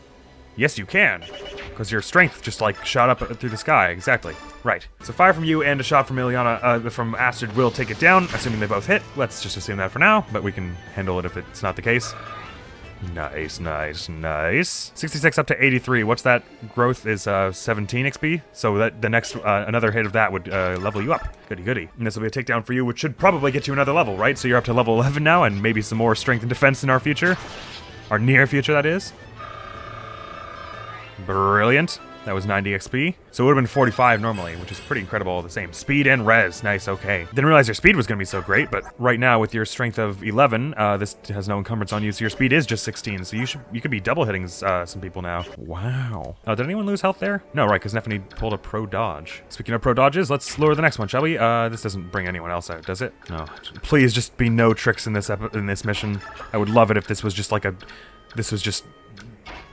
Yes, you can, because your strength just like shot up through the sky. Exactly. Right. So fire from you and a shot from Ilyana, from Astrid will take it down, assuming they both hit. Let's just assume that for now, but we can handle it if it's not the case. Nice, nice, nice. 66 up to 83. What's that? Growth is 17 XP. So that the next another hit of that would level you up. Goody, goody. And this will be a takedown for you, which should probably get you another level, right? So you're up to level 11 now, and maybe some more strength and defense in our future, our near future, that is. Brilliant. That was 90 XP. So it would have been 45 normally, which is pretty incredible all the same. Speed and res. Nice, okay. Didn't realize your speed was going to be so great, but right now with your strength of 11, this has no encumbrance on you, so your speed is just 16. So you could be double hitting some people now. Wow. Oh, did anyone lose health there? No, right, because Stephanie pulled a pro dodge. Speaking of pro dodges, let's lure the next one, shall we? This doesn't bring anyone else out, does it? No. Please just be no tricks in this mission. I would love it if this was just like just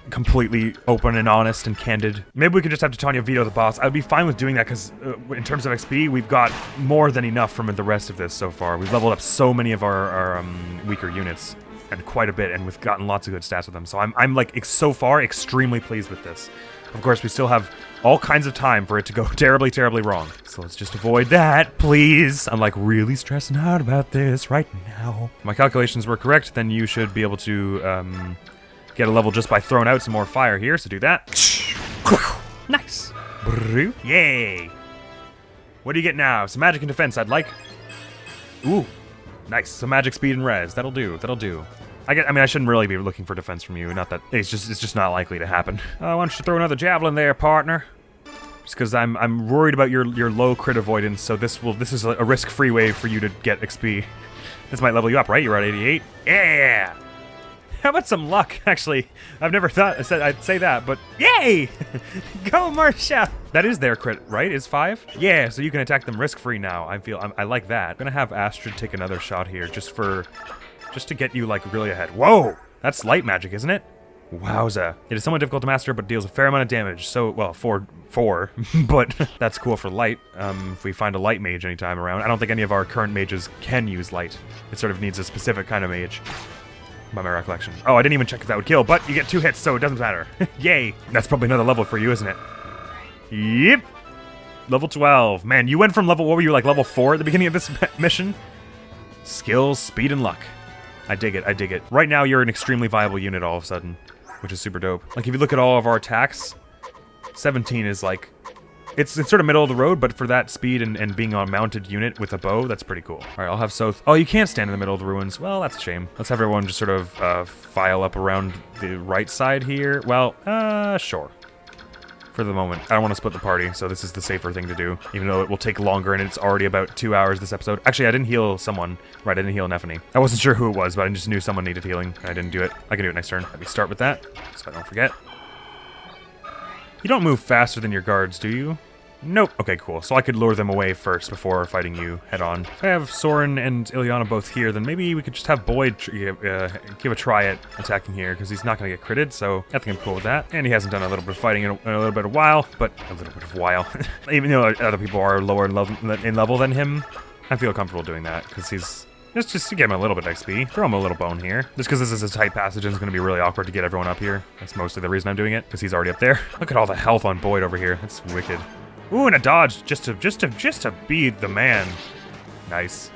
completely open and honest and candid. Maybe we could just have Titania veto the boss. I'd be fine with doing that because in terms of XP, we've got more than enough from the rest of this so far. We've leveled up so many of our weaker units, and quite a bit, and we've gotten lots of good stats with them. So I'm like so far extremely pleased with this. Of course, we still have all kinds of time for it to go terribly, terribly wrong. So let's just avoid that, please. I'm like really stressing out about this right now. If my calculations were correct, then you should be able to get a level just by throwing out some more fire here, so do that. Nice. Yay. What do you get now? Some magic and defense, I'd like. Ooh, nice. Some magic, speed, and res. That'll do, that'll do. I mean, I shouldn't really be looking for defense from you. Not that, it's just not likely to happen. Why don't you throw another javelin there, partner? Just because I'm worried about your low crit avoidance, so this is a risk-free way for you to get XP. This might level you up, right? You're at 88. Yeah! How about some luck, actually? I've never thought I'd say that, but yay! Go, Marcia! That is their crit, right? Is 5? Yeah, so you can attack them risk-free now. I like that. I'm gonna have Astrid take another shot here, just to get you, like, really ahead. Whoa! That's light magic, isn't it? Wowza. It is somewhat difficult to master, but deals a fair amount of damage. So, well, four, but that's cool for light. If we find a light mage anytime around. I don't think any of our current mages can use light. It sort of needs a specific kind of mage, by my recollection. Oh, I didn't even check if that would kill, but you get 2 hits, so it doesn't matter. Yay! That's probably another level for you, isn't it? Yep! Level 12. Man, you went from what were you, like level 4 at the beginning of this mission? Skills, speed, and luck. I dig it, I dig it. Right now, you're an extremely viable unit all of a sudden, which is super dope. Like, if you look at all of our attacks, 17 is like, it's sort of middle of the road, but for that speed and being a mounted unit with a bow, that's pretty cool. All right, I'll have Soth. Oh, you can't stand in the middle of the ruins. Well, that's a shame. Let's have everyone just sort of file up around the right side here. Well, sure. For the moment. I don't want to split the party, so this is the safer thing to do, even though it will take longer and it's already about 2 hours this episode. Actually, I didn't heal someone. Right, I didn't heal Nephany. I wasn't sure who it was, but I just knew someone needed healing, and I didn't do it. I can do it next turn. Let me start with that, so I don't forget. You don't move faster than your guards, do you? Nope. Okay, cool. So I could lure them away first before fighting you head on. If I have Soren and Ilyana both here, then maybe we could just have Boyd give a try at attacking here, because he's not going to get critted, so I think I'm cool with that. And he hasn't done a little bit of fighting in a little bit of while, but a little bit of while. Even though other people are lower in level than him, I feel comfortable doing that, because he's... Just to give him a little bit of XP. Throw him a little bone here. Just because this is a tight passage and it's going to be really awkward to get everyone up here. That's mostly the reason I'm doing it, because he's already up there. Look at all the health on Boyd over here. That's wicked. Ooh, and a dodge just to be the man. Nice.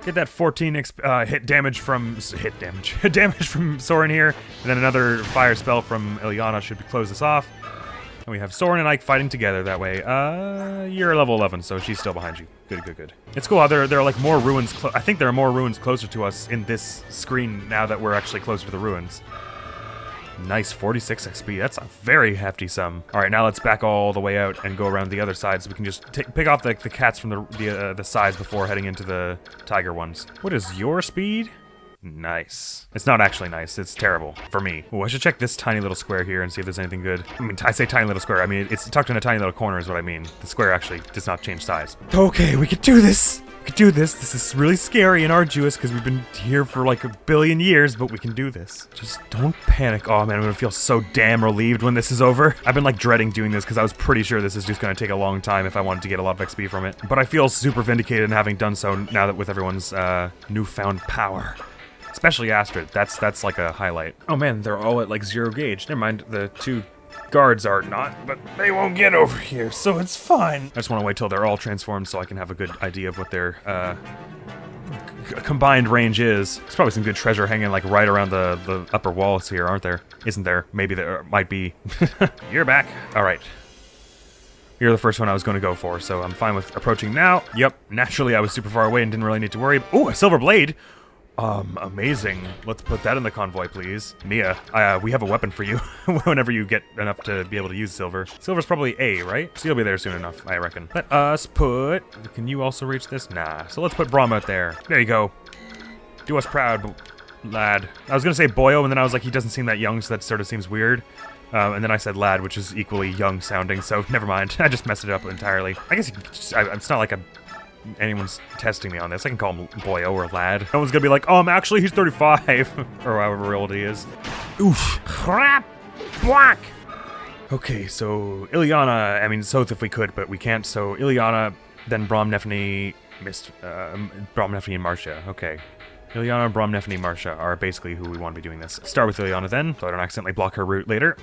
Get that 14 hit damage from Soren here, and then another fire spell from Ilyana should close this off. And we have Soren and Ike fighting together that way. You're level 11, so she's still behind you. Good, good, good. It's cool how there are like more ruins. I think there are more ruins closer to us in this screen now that we're actually closer to the ruins. Nice, 46 XP. That's a very hefty sum. All right, now let's back all the way out and go around the other side so we can just pick off the cats from the sides before heading into the tiger ones. What is your speed? Nice. It's not actually nice. It's terrible for me. Oh, I should check this tiny little square here and see if there's anything good. I mean, I say tiny little square. I mean, it's tucked in a tiny little corner is what I mean. The square actually does not change size. Okay, we can do this. We can do this. This is really scary and arduous because we've been here for like a billion years, but we can do this. Just don't panic. Oh man, I'm gonna feel so damn relieved when this is over. I've been like dreading doing this because I was pretty sure this is just gonna take a long time if I wanted to get a lot of XP from it. But I feel super vindicated in having done so now that with everyone's newfound power. Especially Astrid. That's like a highlight. Oh man, they're all at like 0 gauge. Never mind, the 2 guards are not, but they won't get over here, so it's fine. I just want to wait till they're all transformed so I can have a good idea of what their combined range is. There's probably some good treasure hanging like right around the upper walls here, aren't there? Isn't there? Maybe there might be. You're back. All right. You're the first one I was going to go for, so I'm fine with approaching now. Yep, naturally I was super far away and didn't really need to worry. Ooh, a silver blade! Amazing. Let's put that in the convoy, please. Mia, we have a weapon for you whenever you get enough to be able to use silver. Silver's probably A, right? So you'll be there soon enough, I reckon. Let us put... Can you also reach this? Nah. So let's put Braum out there. There you go. Do us proud, lad. I was gonna say boyo, and then I was like, he doesn't seem that young, so that sort of seems weird. And then I said lad, which is equally young sounding, so never mind. I just messed it up entirely. I guess you can just, it's not like anyone's testing me on this. I can call him boyo or lad. No one's gonna be like, actually he's 35. Or however old he is. Oof. Crap! Black! Okay, so Ilyana, I mean Soth if we could, but we can't, so Ilyana, then Braum, Nephany, Braum, Nephany, and Marcia. Okay. Ilyana, Braum, Nephany, Marcia are basically who we want to be doing this. Start with Ilyana then, so I don't accidentally block her route later.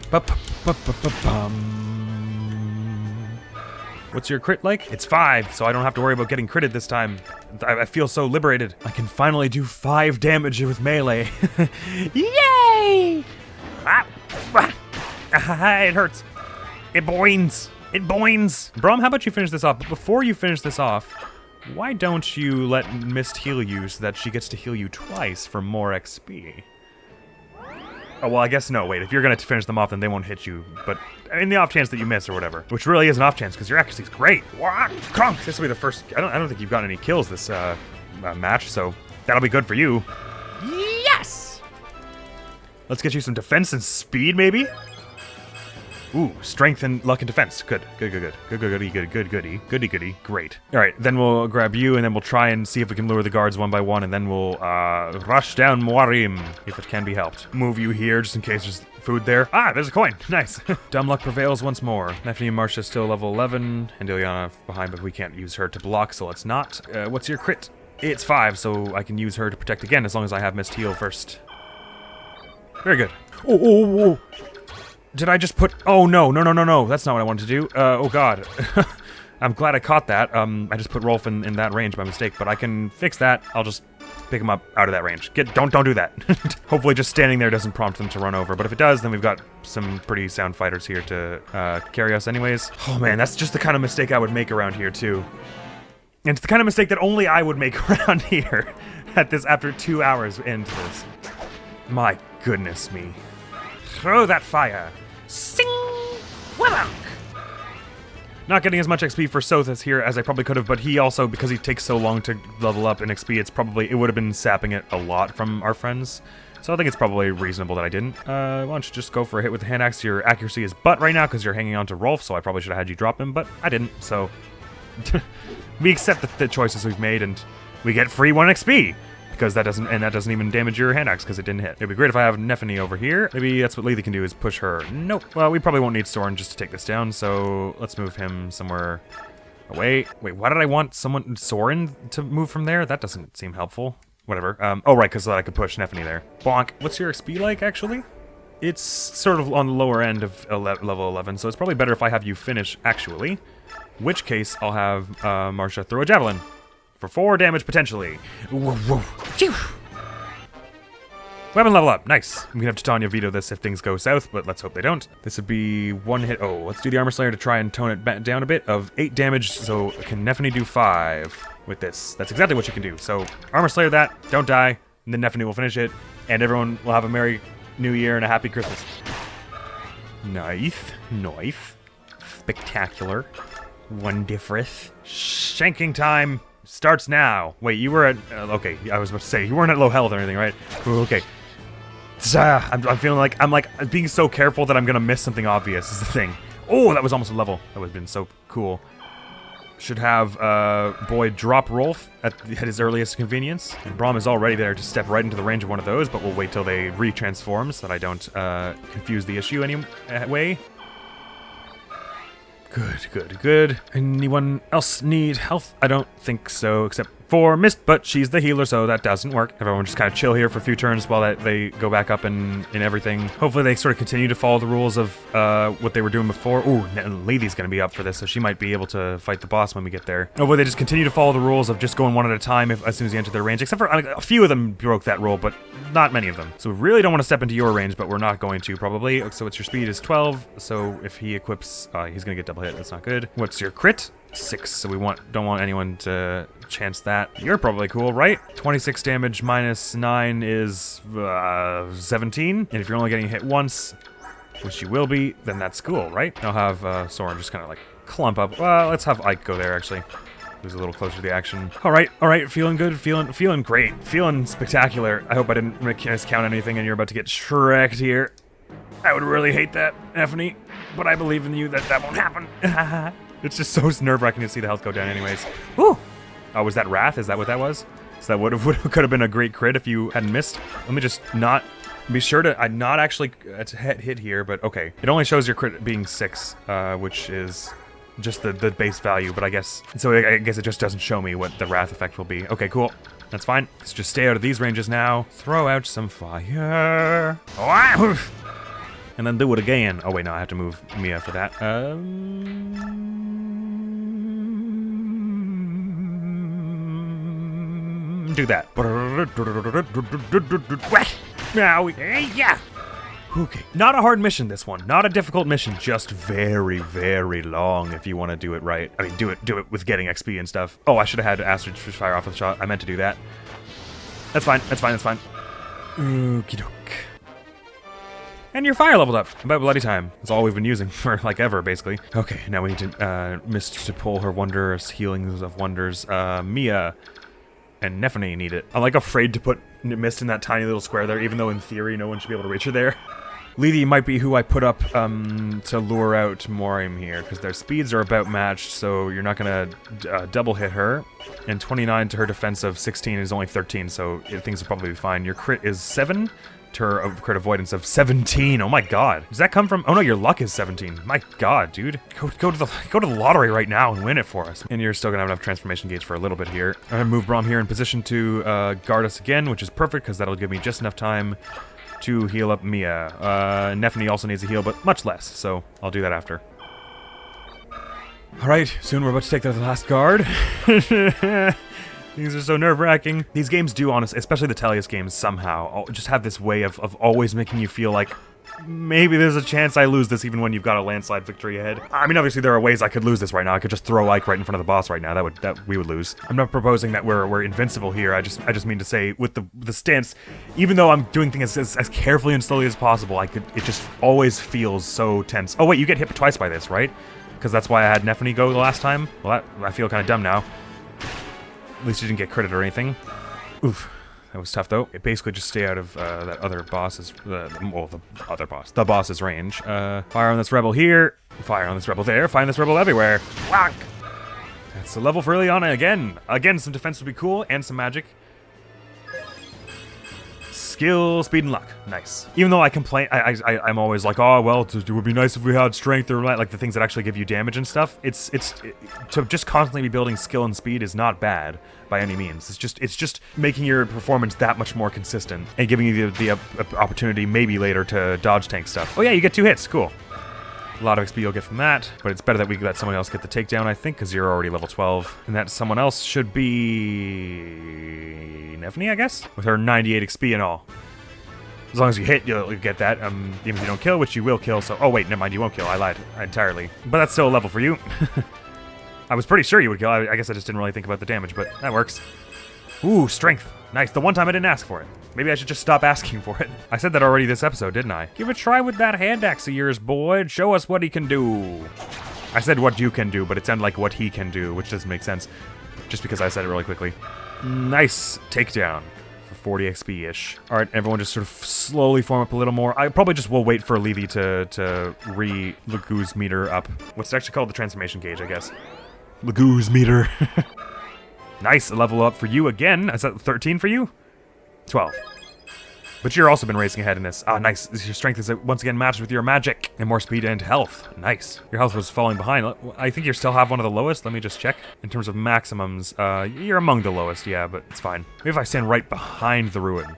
What's your crit like? It's 5, so I don't have to worry about getting critted this time. I feel so liberated. I can finally do 5 damage with melee. Yay! It hurts. It boings. It boings. Braum, how about you finish this off? But before you finish this off, why don't you let Mist heal you so that she gets to heal you twice for more XP? Oh, well, I guess no. Wait, if you're going to finish them off, then they won't hit you. But in the off chance that you miss or whatever, which really is an off chance because your accuracy is great. This will be the first. I don't think you've gotten any kills this match, so that'll be good for you. Yes. Let's get you some defense and speed, maybe. Ooh, strength and luck and defense. Good. Goody. Great. All right, then we'll grab you, and then we'll try and see if we can lure the guards one by one, and then we'll rush down Muarim, if it can be helped. Move you here, just in case there's food there. Ah, there's a coin. Nice. Dumb luck prevails once more. Nephany and Marcia still level 11, and Ilyana behind, but we can't use her to block, so let's not. What's your crit? It's 5, so I can use her to protect again, as long as I have Mist heal first. Very good. Oh. Did I just put... Oh, no. That's not what I wanted to do. Oh, God. I'm glad I caught that. I just put Rolf in that range by mistake, but I can fix that. I'll just pick him up out of that range. Don't do that. Hopefully just standing there doesn't prompt them to run over, but if it does, then we've got some pretty sound fighters here to carry us anyways. Oh, man, that's just the kind of mistake I would make around here, too. And it's the kind of mistake that only I would make around here after 2 hours into this. My goodness me. Throw that fire. Sing! Wabunk! Not getting as much XP for Sothis here as I probably could have, but he also, because he takes so long to level up in XP, it would have been sapping it a lot from our friends. So I think it's probably reasonable that I didn't. Why don't you just go for a hit with the hand axe? Your accuracy is butt right now because you're hanging on to Rolf, so I probably should have had you drop him, but I didn't, so... We accept the choices we've made, and we get free 1 XP! Because that doesn't even damage your hand axe because it didn't hit. It'd be great if I have Nephany over here. Maybe that's what Lethe can do is push her. Nope. Well, we probably won't need Soren just to take this down, so let's move him somewhere away. Wait, why did I want Soren to move from there? That doesn't seem helpful. Whatever. Oh, right, because I could push Nephany there. Bonk. What's your XP like, actually? It's sort of on the lower end of level 11, so it's probably better if I have you finish, actually. In which case, I'll have Marcia throw a javelin. For 4 damage, potentially. Weapon level up. Nice. We can have Titania veto this if things go south, but let's hope they don't. This would be 1 hit. Oh, let's do the Armor Slayer to try and tone it down a bit of 8 damage, so can Nephany do 5 with this? That's exactly what you can do. So, Armor Slayer that, don't die, and then Nephany will finish it, and everyone will have a Merry New Year and a Happy Christmas. Nice. Spectacular. Wonderful. Shanking time. starts now. Wait, you were at... okay, I was about to say, you weren't at low health or anything, right? Ooh, okay. I'm feeling like... I'm like being so careful that I'm gonna miss something obvious is the thing. Oh, that was almost a level. That would have been so cool. Should have boy drop Rolf at his earliest convenience. And Braum is already there to step right into the range of one of those, but we'll wait till they retransform so that I don't confuse the issue anyway. Good. Anyone else need health? I don't think so, except for Mist, but she's the healer, so that doesn't work. Everyone just kind of chill here for a few turns while they go back up in everything. Hopefully they sort of continue to follow the rules of what they were doing before. Ooh, Lady's gonna be up for this, so she might be able to fight the boss when we get there. Hopefully they just continue to follow the rules of just going one at a time as soon as you enter their range, except for a few of them broke that rule, but not many of them. So we really don't want to step into your range, but we're not going to probably. So it's your speed is 12, so if he equips, he's gonna get double hit. That's not good. What's your crit? 6, so we don't want anyone to chance that. You're probably cool, right? 26 damage minus 9 is 17, and if you're only getting hit once, which you will be, then that's cool, right? I'll have Soren just kind of like clump up. Let's have Ike go there actually. Who's a little closer to the action. All right, feeling good, feeling great, feeling spectacular. I hope I didn't miscount anything and you're about to get shreked here. I would really hate that, Stephanie, but I believe in you that won't happen. It's just so nerve-wracking to see the health go down anyways. Woo! Oh, was that Wrath? Is that what that was? So that could have been a great crit if you hadn't missed. Let me just not... Be sure to not actually hit here, but okay. It only shows your crit being 6, which is just the base value, but I guess... So I guess it just doesn't show me what the Wrath effect will be. Okay, cool. That's fine. Let's just stay out of these ranges now. Throw out some fire. And then do it again. Oh wait, no, I have to move Mia for that. Do that. Yeah. Okay. Not a hard mission, this one. Not a difficult mission. Just very, very long if you want to do it right. I mean, do it with getting XP and stuff. Oh, I should have had Astrid fire off with a shot. I meant to do that. That's fine. Okie doke. And your fire leveled up. About bloody time. That's all we've been using for like ever, basically. Okay, now we need to Mist to pull her wondrous healings of wonders. Mia and Nephany need it. I'm like afraid to put Mist in that tiny little square there, even though in theory no one should be able to reach her there. Lady might be who I put up to lure out Morim here, because their speeds are about matched, so you're not gonna double hit her. And 29 to her defense of 16 is only 13, so things will probably be fine. Your crit is 7. Her crit avoidance of 17. Oh my god. Does that come from... Oh no, your luck is 17. My god, dude. Go to the lottery right now and win it for us. And you're still gonna have enough transformation gauge for a little bit here. I'm gonna move Braum here in position to guard us again, which is perfect because that'll give me just enough time to heal up Mia. Nephany also needs a heal, but much less, so I'll do that after. Alright, soon we're about to take the last guard. These are so nerve-wracking. These games do, honestly, especially the Tellius games, somehow just have this way of always making you feel like maybe there's a chance I lose this even when you've got a landslide victory ahead. I mean, obviously there are ways I could lose this right now. I could just throw Ike right in front of the boss right now. That we would lose. I'm not proposing that we're invincible here. I just mean to say with the stance, even though I'm doing things as carefully and slowly as possible, it just always feels so tense. Oh wait, you get hit twice by this, right? Because that's why I had Nephany go the last time. Well, I feel kind of dumb now. At least you didn't get credit or anything. Oof. That was tough, though. It basically just stay out of that other boss's... the boss's range. Fire on this rebel here. Fire on this rebel there. Find this rebel everywhere. Whack! That's a level for Ileana again. Again, some defense would be cool, and some magic. Skill, speed, and luck. Nice. Even though I complain, I'm always like, oh, well, it would be nice if we had strength or like the things that actually give you damage and stuff. To just constantly be building skill and speed is not bad by any means. It's just making your performance that much more consistent and giving you the opportunity maybe later to dodge tank stuff. Oh yeah, you get 2 hits. Cool. A lot of XP you'll get from that, but it's better that we let someone else get the takedown, I think, because you're already level 12. And that someone else should be... Nephany, I guess? With her 98 XP and all. As long as you hit, you'll get that, even if you don't kill, which you will kill, so... Oh wait, never mind, you won't kill, I lied entirely. But that's still a level for you. I was pretty sure you would kill, I guess I just didn't really think about the damage, but that works. Ooh, strength. Nice, the one time I didn't ask for it. Maybe I should just stop asking for it. I said that already this episode, didn't I? Give it a try with that hand axe of yours, boy. Show us what he can do. I said what you can do, but it sounded like what he can do, which doesn't make sense. just because I said it really quickly. Nice takedown for 40 XP-ish. All right, everyone just sort of slowly form up a little more. I probably just will wait for Levy to re-Lagoo's meter up. What's it actually called? The transformation gauge, I guess. Lagoo's meter. Nice, a level up for you again. Is that 13 for you? 12. But you've also been racing ahead in this. Ah, nice. Your strength is once again matched with your magic. And more speed and health. Nice. Your health was falling behind. I think you still have one of the lowest. Let me just check. In terms of maximums, you're among the lowest, yeah, but it's fine. Maybe if I stand right behind the ruin.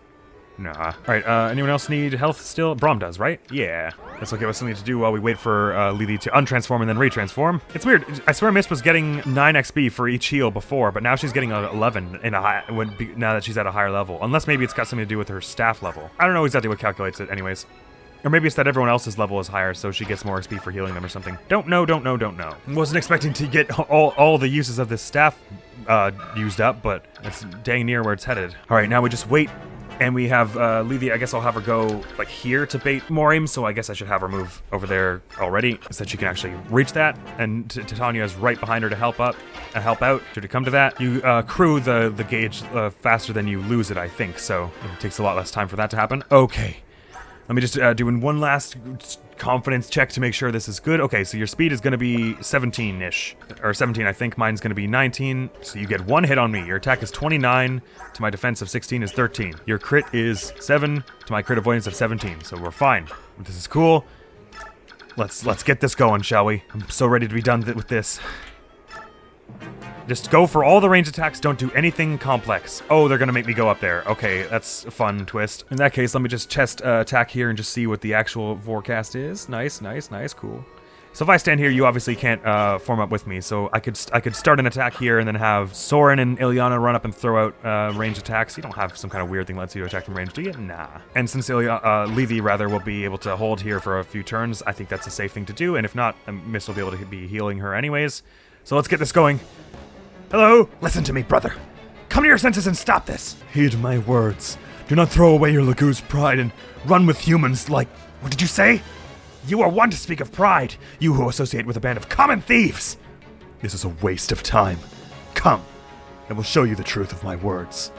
Nah. Alright, anyone else need health still? Braum does, right? Yeah. This will give us something to do while we wait for Lily to untransform and then retransform. It's weird. I swear Mist was getting 9 XP for each heal before, but now she's getting 11 in now that she's at a higher level. Unless maybe it's got something to do with her staff level. I don't know exactly what calculates it anyways. Or maybe it's that everyone else's level is higher, so she gets more XP for healing them or something. Don't know. Wasn't expecting to get all the uses of this staff used up, but that's dang near where it's headed. Alright, now we just wait. And we have Levy. I guess I'll have her go like here to bait Morium, so I guess I should have her move over there already, so that she can actually reach that. And Titania is right behind her to help out. Should it come to that, you crew the gauge faster than you lose it, I think. So it takes a lot less time for that to happen. Okay, let me just do one last confidence check to make sure this is good. Okay, so your speed is going to be 17-ish. Or 17, I think. Mine's going to be 19. So you get 1 hit on me. Your attack is 29. To my defense of 16 is 13. Your crit is 7. To my crit avoidance of 17. So we're fine. This is cool. Let's get this going, shall we? I'm so ready to be done with this. Just go for all the ranged attacks, don't do anything complex. Oh, they're gonna make me go up there. Okay, that's a fun twist. In that case, let me just chest attack here and just see what the actual forecast is. Nice, cool. So if I stand here, you obviously can't form up with me, so I could start an attack here and then have Soren and Ilyana run up and throw out ranged attacks. You don't have some kind of weird thing that lets you attack from range, do you? Nah. And since Levy, rather, will be able to hold here for a few turns, I think that's a safe thing to do, and if not, Mist will be able to be healing her anyways. So let's get this going. Hello? Listen to me, brother. Come to your senses and stop this. Heed my words. Do not throw away your Lagoo's pride and run with humans like... What did you say? You are one to speak of pride, you who associate with a band of common thieves. This is a waste of time. Come, I will show you the truth of my words.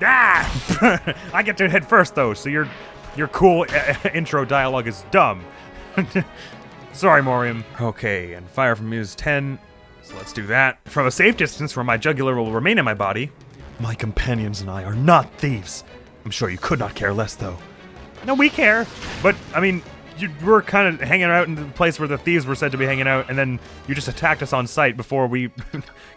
I get to hit first, though, so your cool intro dialogue is dumb. Sorry, Morium. Okay, and fire from Muse 10. So let's do that. From a safe distance where my jugular will remain in my body. My companions and I are not thieves. I'm sure you could not care less, though. No, we care. But, I mean, you were kind of hanging out in the place where the thieves were said to be hanging out, and then you just attacked us on sight before we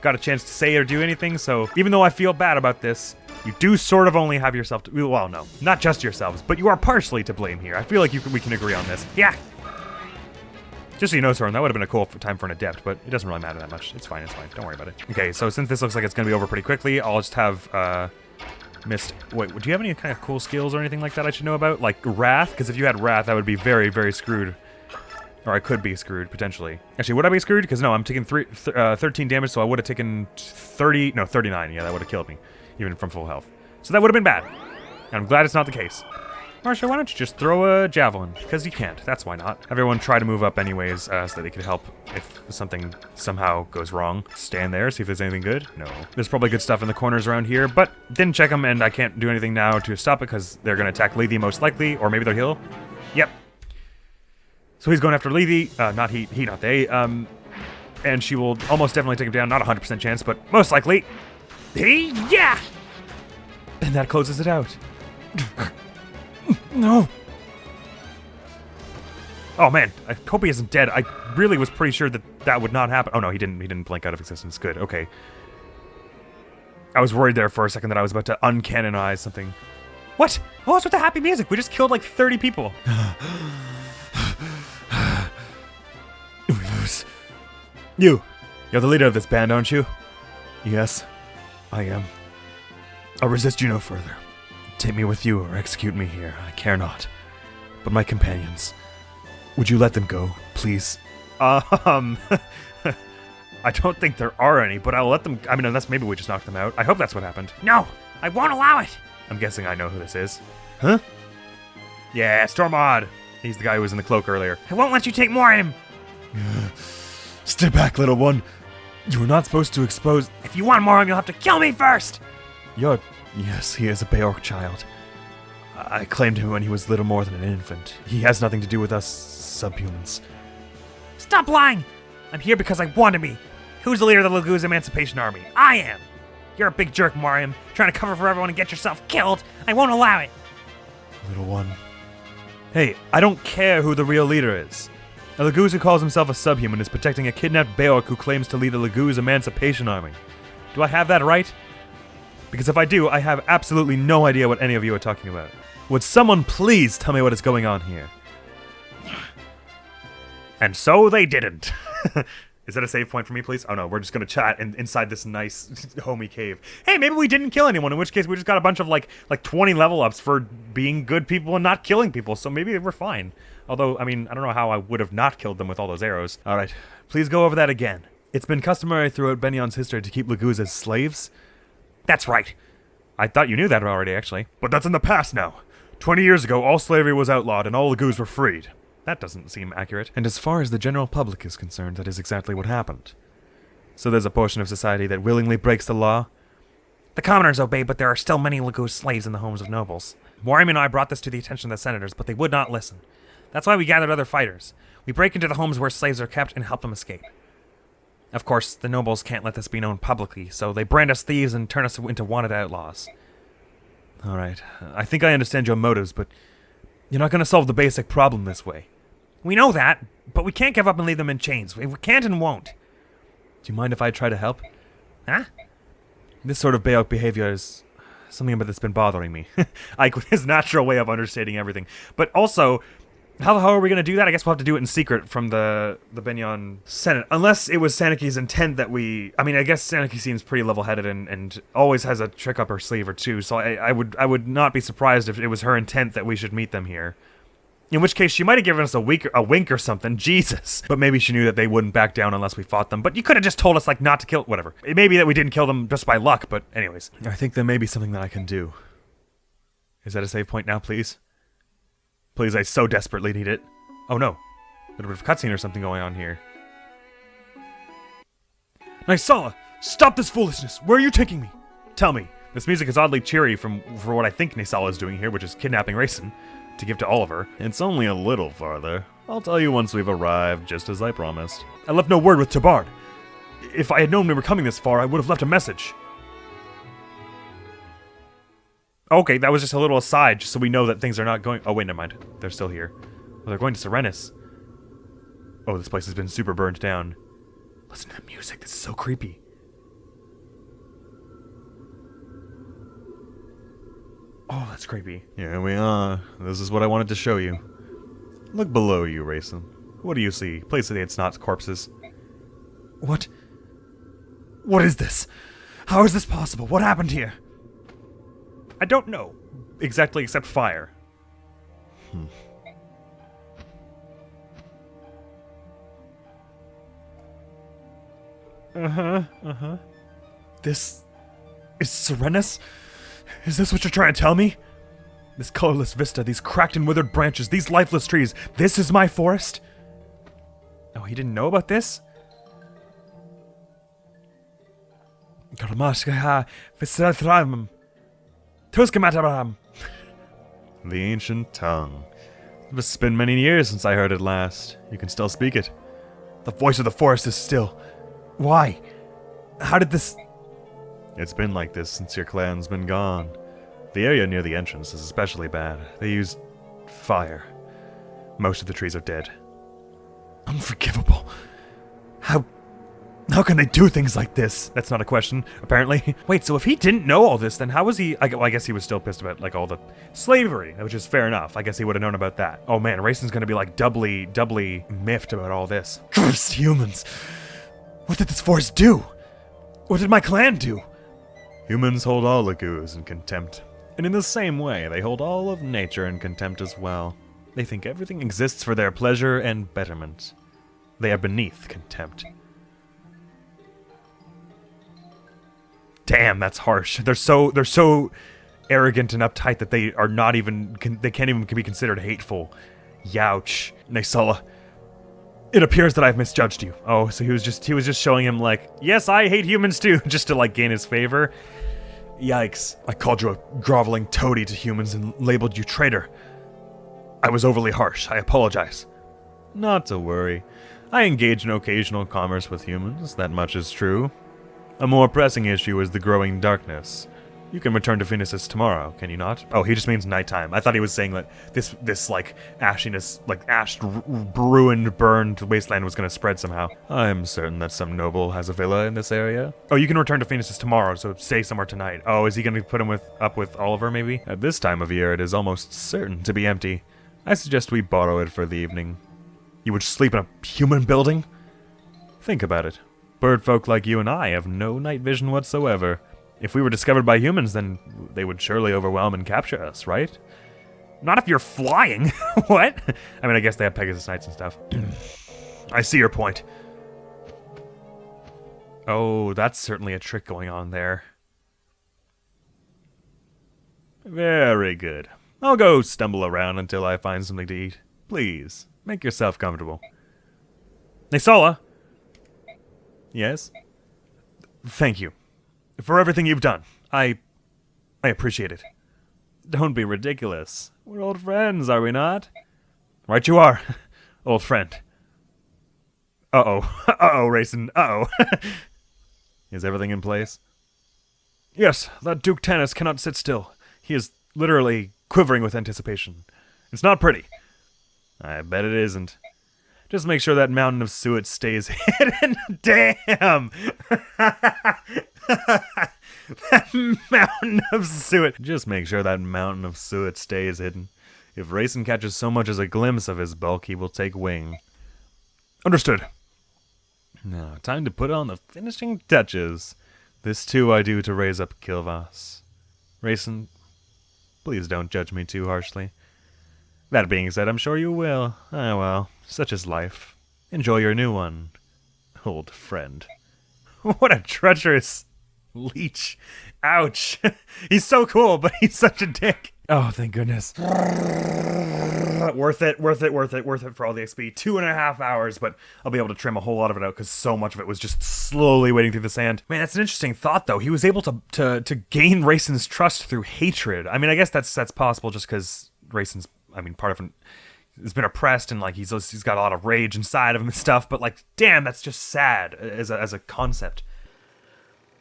got a chance to say or do anything. So even though I feel bad about this, you do sort of only have yourself to... Well, no, not just yourselves, but you are partially to blame here. I feel like we can agree on this. Yeah. Just so you know, Soren, that would have been a cool time for an adept, but it doesn't really matter that much. It's fine. Don't worry about it. Okay, so since this looks like it's going to be over pretty quickly, I'll just have Mist... Wait, do you have any kind of cool skills or anything like that I should know about? Like Wrath? Because if you had Wrath, I would be very, very screwed. Or I could be screwed, potentially. Actually, would I be screwed? Because no, I'm taking 13 damage, so I would have taken 39. Yeah, that would have killed me, even from full health. So that would have been bad. And I'm glad it's not the case. Marsha, why don't you just throw a javelin? Because you can't. That's why not. Everyone try to move up anyways so that they could help if something somehow goes wrong. Stand there, see if there's anything good. No. There's probably good stuff in the corners around here, but didn't check them, and I can't do anything now to stop it because they're going to attack Levy most likely, or maybe they'll heal. Yep. So he's going after Levy. Not he, not they. And she will almost definitely take him down. Not 100% chance, but most likely. Yeah! And that closes it out. No. Oh man, I hope he isn't dead. I really was pretty sure that would not happen. Oh no, he didn't blink out of existence. Good, okay. I was worried there for a second that I was about to uncanonize something. What? What's with the happy music? We just killed like 30 people. We lose. You're the leader of this band, aren't you? Yes, I am. I'll resist you no further. Take me with you or execute me here, I care not. But my companions, would you let them go, please? I don't think there are any, but I'll let them... I mean, unless maybe we just knocked them out. I hope that's what happened. No, I won't allow it! I'm guessing I know who this is. Huh? Yeah, Stormod! He's the guy who was in the cloak earlier. I won't let you take more of him! Stay back, little one. You were not supposed to expose... If you want more of him, you'll have to kill me first! Yes, he is a Beorc child. I claimed him when he was little more than an infant. He has nothing to do with us subhumans. Stop lying! I'm here because I want to be. Who's the leader of the Laguz Emancipation Army? I am! You're a big jerk, Mariam, trying to cover for everyone and get yourself killed. I won't allow it. Little one. Hey, I don't care who the real leader is. A Laguz who calls himself a subhuman is protecting a kidnapped Beorc who claims to lead the Laguz Emancipation Army. Do I have that right? Because if I do, I have absolutely no idea what any of you are talking about. Would someone please tell me what is going on here? And so they didn't. Is that a save point for me, please? Oh no, we're just gonna chat inside this nice, homey cave. Hey, maybe we didn't kill anyone, in which case we just got a bunch of like 20 level ups for being good people and not killing people, so maybe we're fine. Although, I mean, I don't know how I would have not killed them with all those arrows. Alright, please go over that again. It's been customary throughout Benion's history to keep Laguz as slaves? That's right. I thought you knew that already, actually. But that's in the past now. 20 years ago, all slavery was outlawed and all Laguz were freed. That doesn't seem accurate. And as far as the general public is concerned, that is exactly what happened. So there's a portion of society that willingly breaks the law? The commoners obey, but there are still many Laguz slaves in the homes of nobles. Morim and I brought this to the attention of the senators, but they would not listen. That's why we gathered other fighters. We break into the homes where slaves are kept and help them escape. Of course, the nobles can't let this be known publicly, so they brand us thieves and turn us into wanted outlaws. Alright, I think I understand your motives, but you're not going to solve the basic problem this way. We know that, but we can't give up and leave them in chains. We can't and won't. Do you mind if I try to help? Huh? This sort of Beorc behavior is something about that's been bothering me. Ike with his natural way of understating everything. But also, how are we going to do that? I guess we'll have to do it in secret from the Benyon Senate. Unless it was Sanaki's intent that we... I mean, I guess Sanaki seems pretty level-headed and always has a trick up her sleeve or two, so I would not be surprised if it was her intent that we should meet them here. In which case, she might have given us a wink or something. Jesus. But maybe she knew that they wouldn't back down unless we fought them. But you could have just told us, like, not to kill... Whatever. It may be that we didn't kill them just by luck, but anyways. I think there may be something that I can do. Is that a save point now, please? Please, I so desperately need it. Oh no. A little bit of cutscene or something going on here. Naesala! Stop this foolishness! Where are you taking me? Tell me. This music is oddly cheery for what I think Naesala is doing here, which is kidnapping Rayson to give to Oliver. It's only a little farther. I'll tell you once we've arrived, just as I promised. I left no word with Tabard. If I had known we were coming this far, I would have left a message. Okay, that was just a little aside, just so we know that things are not going... Oh, wait, never mind. They're still here. Oh, they're going to Serenus. Oh, this place has been super burned down. Listen to the music. This is so creepy. Oh, that's creepy. Here we are. This is what I wanted to show you. Look below you, Rayson. What do you see? Please say it's not corpses. What? What is this? How is this possible? What happened here? I don't know. Exactly, except fire. This is Serenus? Is this what you're trying to tell me? This colorless vista, these cracked and withered branches, these lifeless trees, this is my forest? Oh, he didn't know about this? The ancient tongue. It has been many years since I heard it last. You can still speak it. The voice of the forest is still. Why? How did this... It's been like this since your clan's been gone. The area near the entrance is especially bad. They used fire. Most of the trees are dead. Unforgivable. How can they do things like this? That's not a question, apparently. Wait, so if he didn't know all this, then how was he... I guess he was still pissed about, like, all the slavery, which is fair enough. I guess he would have known about that. Oh man, Rayson's gonna be, like, doubly miffed about all this. Cursed humans! What did this forest do? What did my clan do? Humans hold all Laguz in contempt. And in the same way, they hold all of nature in contempt as well. They think everything exists for their pleasure and betterment. They are beneath contempt. Damn, that's harsh. They're so arrogant and uptight that they are not even... they can't even be considered hateful. Youch. Naesala. It appears that I've misjudged you. Oh, so he was just showing him like, yes, I hate humans too, just to like gain his favor. Yikes. I called you a groveling toady to humans and labeled you traitor. I was overly harsh. I apologize. Not to worry. I engage in occasional commerce with humans, that much is true. A more pressing issue is the growing darkness. You can return to Phoenix tomorrow, can you not? Oh, he just means nighttime. I thought he was saying that this like ashiness, like ash, ruined, burned wasteland was going to spread somehow. I am certain that some noble has a villa in this area. Oh, you can return to Phoenix tomorrow, so stay somewhere tonight. Oh, is he going to put him up with Oliver, maybe? At this time of year, it is almost certain to be empty. I suggest we borrow it for the evening. You would sleep in a human building? Think about it. Birdfolk like you and I have no night vision whatsoever. If we were discovered by humans, then they would surely overwhelm and capture us, right? Not if you're flying. What? I mean, I guess they have Pegasus Knights and stuff. I see your point. Oh, that's certainly a trick going on there. Very good. I'll go stumble around until I find something to eat. Please, make yourself comfortable. Naesala? Yes? Thank you. For everything you've done. I appreciate it. Don't be ridiculous. We're old friends, are we not? Right you are, old friend. Uh-oh. Uh-oh, Rayson. Uh-oh. Is everything in place? Yes, that Duke Tanis cannot sit still. He is literally quivering with anticipation. It's not pretty. I bet it isn't. Just make sure that mountain of suet stays hidden. Damn! That mountain of suet. Just make sure that mountain of suet stays hidden. If Rayson catches so much as a glimpse of his bulk, he will take wing. Understood. Now, time to put on the finishing touches. This too I do to raise up Kilvas. Rayson, please don't judge me too harshly. That being said, I'm sure you will. Ah, well, such is life. Enjoy your new one, old friend. What a treacherous leech. Ouch. He's so cool, but he's such a dick. Oh, thank goodness. Worth it for all the XP. 2.5 hours, but I'll be able to trim a whole lot of it out because so much of it was just slowly wading through the sand. Man, that's an interesting thought, though. He was able to gain Rayson's trust through hatred. I mean, I guess that's possible just because Rayson's, part of him has been oppressed and like he's got a lot of rage inside of him and stuff. But like, damn, that's just sad as a concept.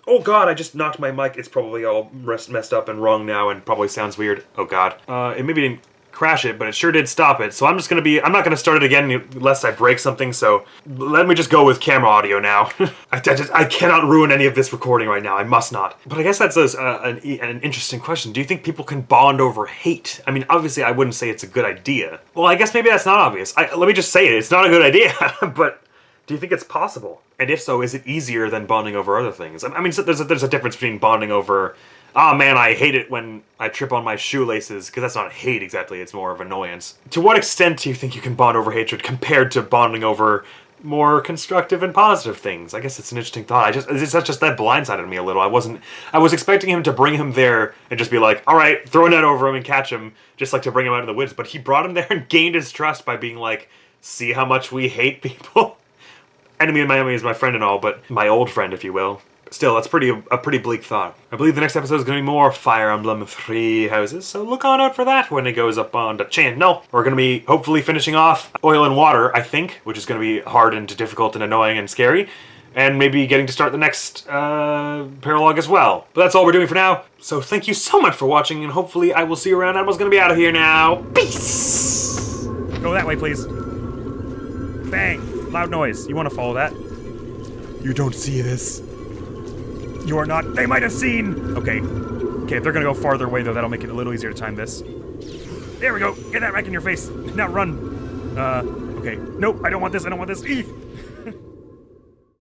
Oh god, I just knocked my mic. It's probably all messed up and wrong now and probably sounds weird. Oh god. It maybe didn't crash it, but it sure did stop it. So I'm not gonna start it again unless I break something, so let me just go with camera audio now. I cannot ruin any of this recording right now. I must not. But I guess that's an interesting question. Do you think people can bond over hate? I mean, obviously I wouldn't say it's a good idea. Well, I guess maybe that's not obvious. Let me just say it. It's not a good idea, but do you think it's possible? And if so, is it easier than bonding over other things? I mean, so there's a difference between bonding over, oh man, I hate it when I trip on my shoelaces, because that's not hate exactly, it's more of annoyance. To what extent do you think you can bond over hatred compared to bonding over more constructive and positive things? I guess it's an interesting thought. That's just that blindsided me a little. I was expecting him to bring him there and just be like, all right, throw a net over him and catch him, just like to bring him out of the woods. But he brought him there and gained his trust by being like, see how much we hate people? Enemy in Miami is my friend and all, but my old friend, if you will. Still, that's a pretty bleak thought. I believe the next episode is going to be more Fire Emblem 3 houses, so look on out for that when it goes up on the channel. We're going to be hopefully finishing off Oil and Water, I think, which is going to be hard and difficult and annoying and scary, and maybe getting to start the next paralogue as well. But that's all we're doing for now, so thank you so much for watching, and hopefully I will see you around. Admiral's going to be out of here now. Peace! Go that way, please. Bang! Loud noise. You want to follow that? You don't see this. You are not. They might have seen. Okay, if they're gonna go farther away though, that'll make it a little easier to time this. There we go. Get that back in your face. Now run. Okay. Nope. I don't want this. Eee.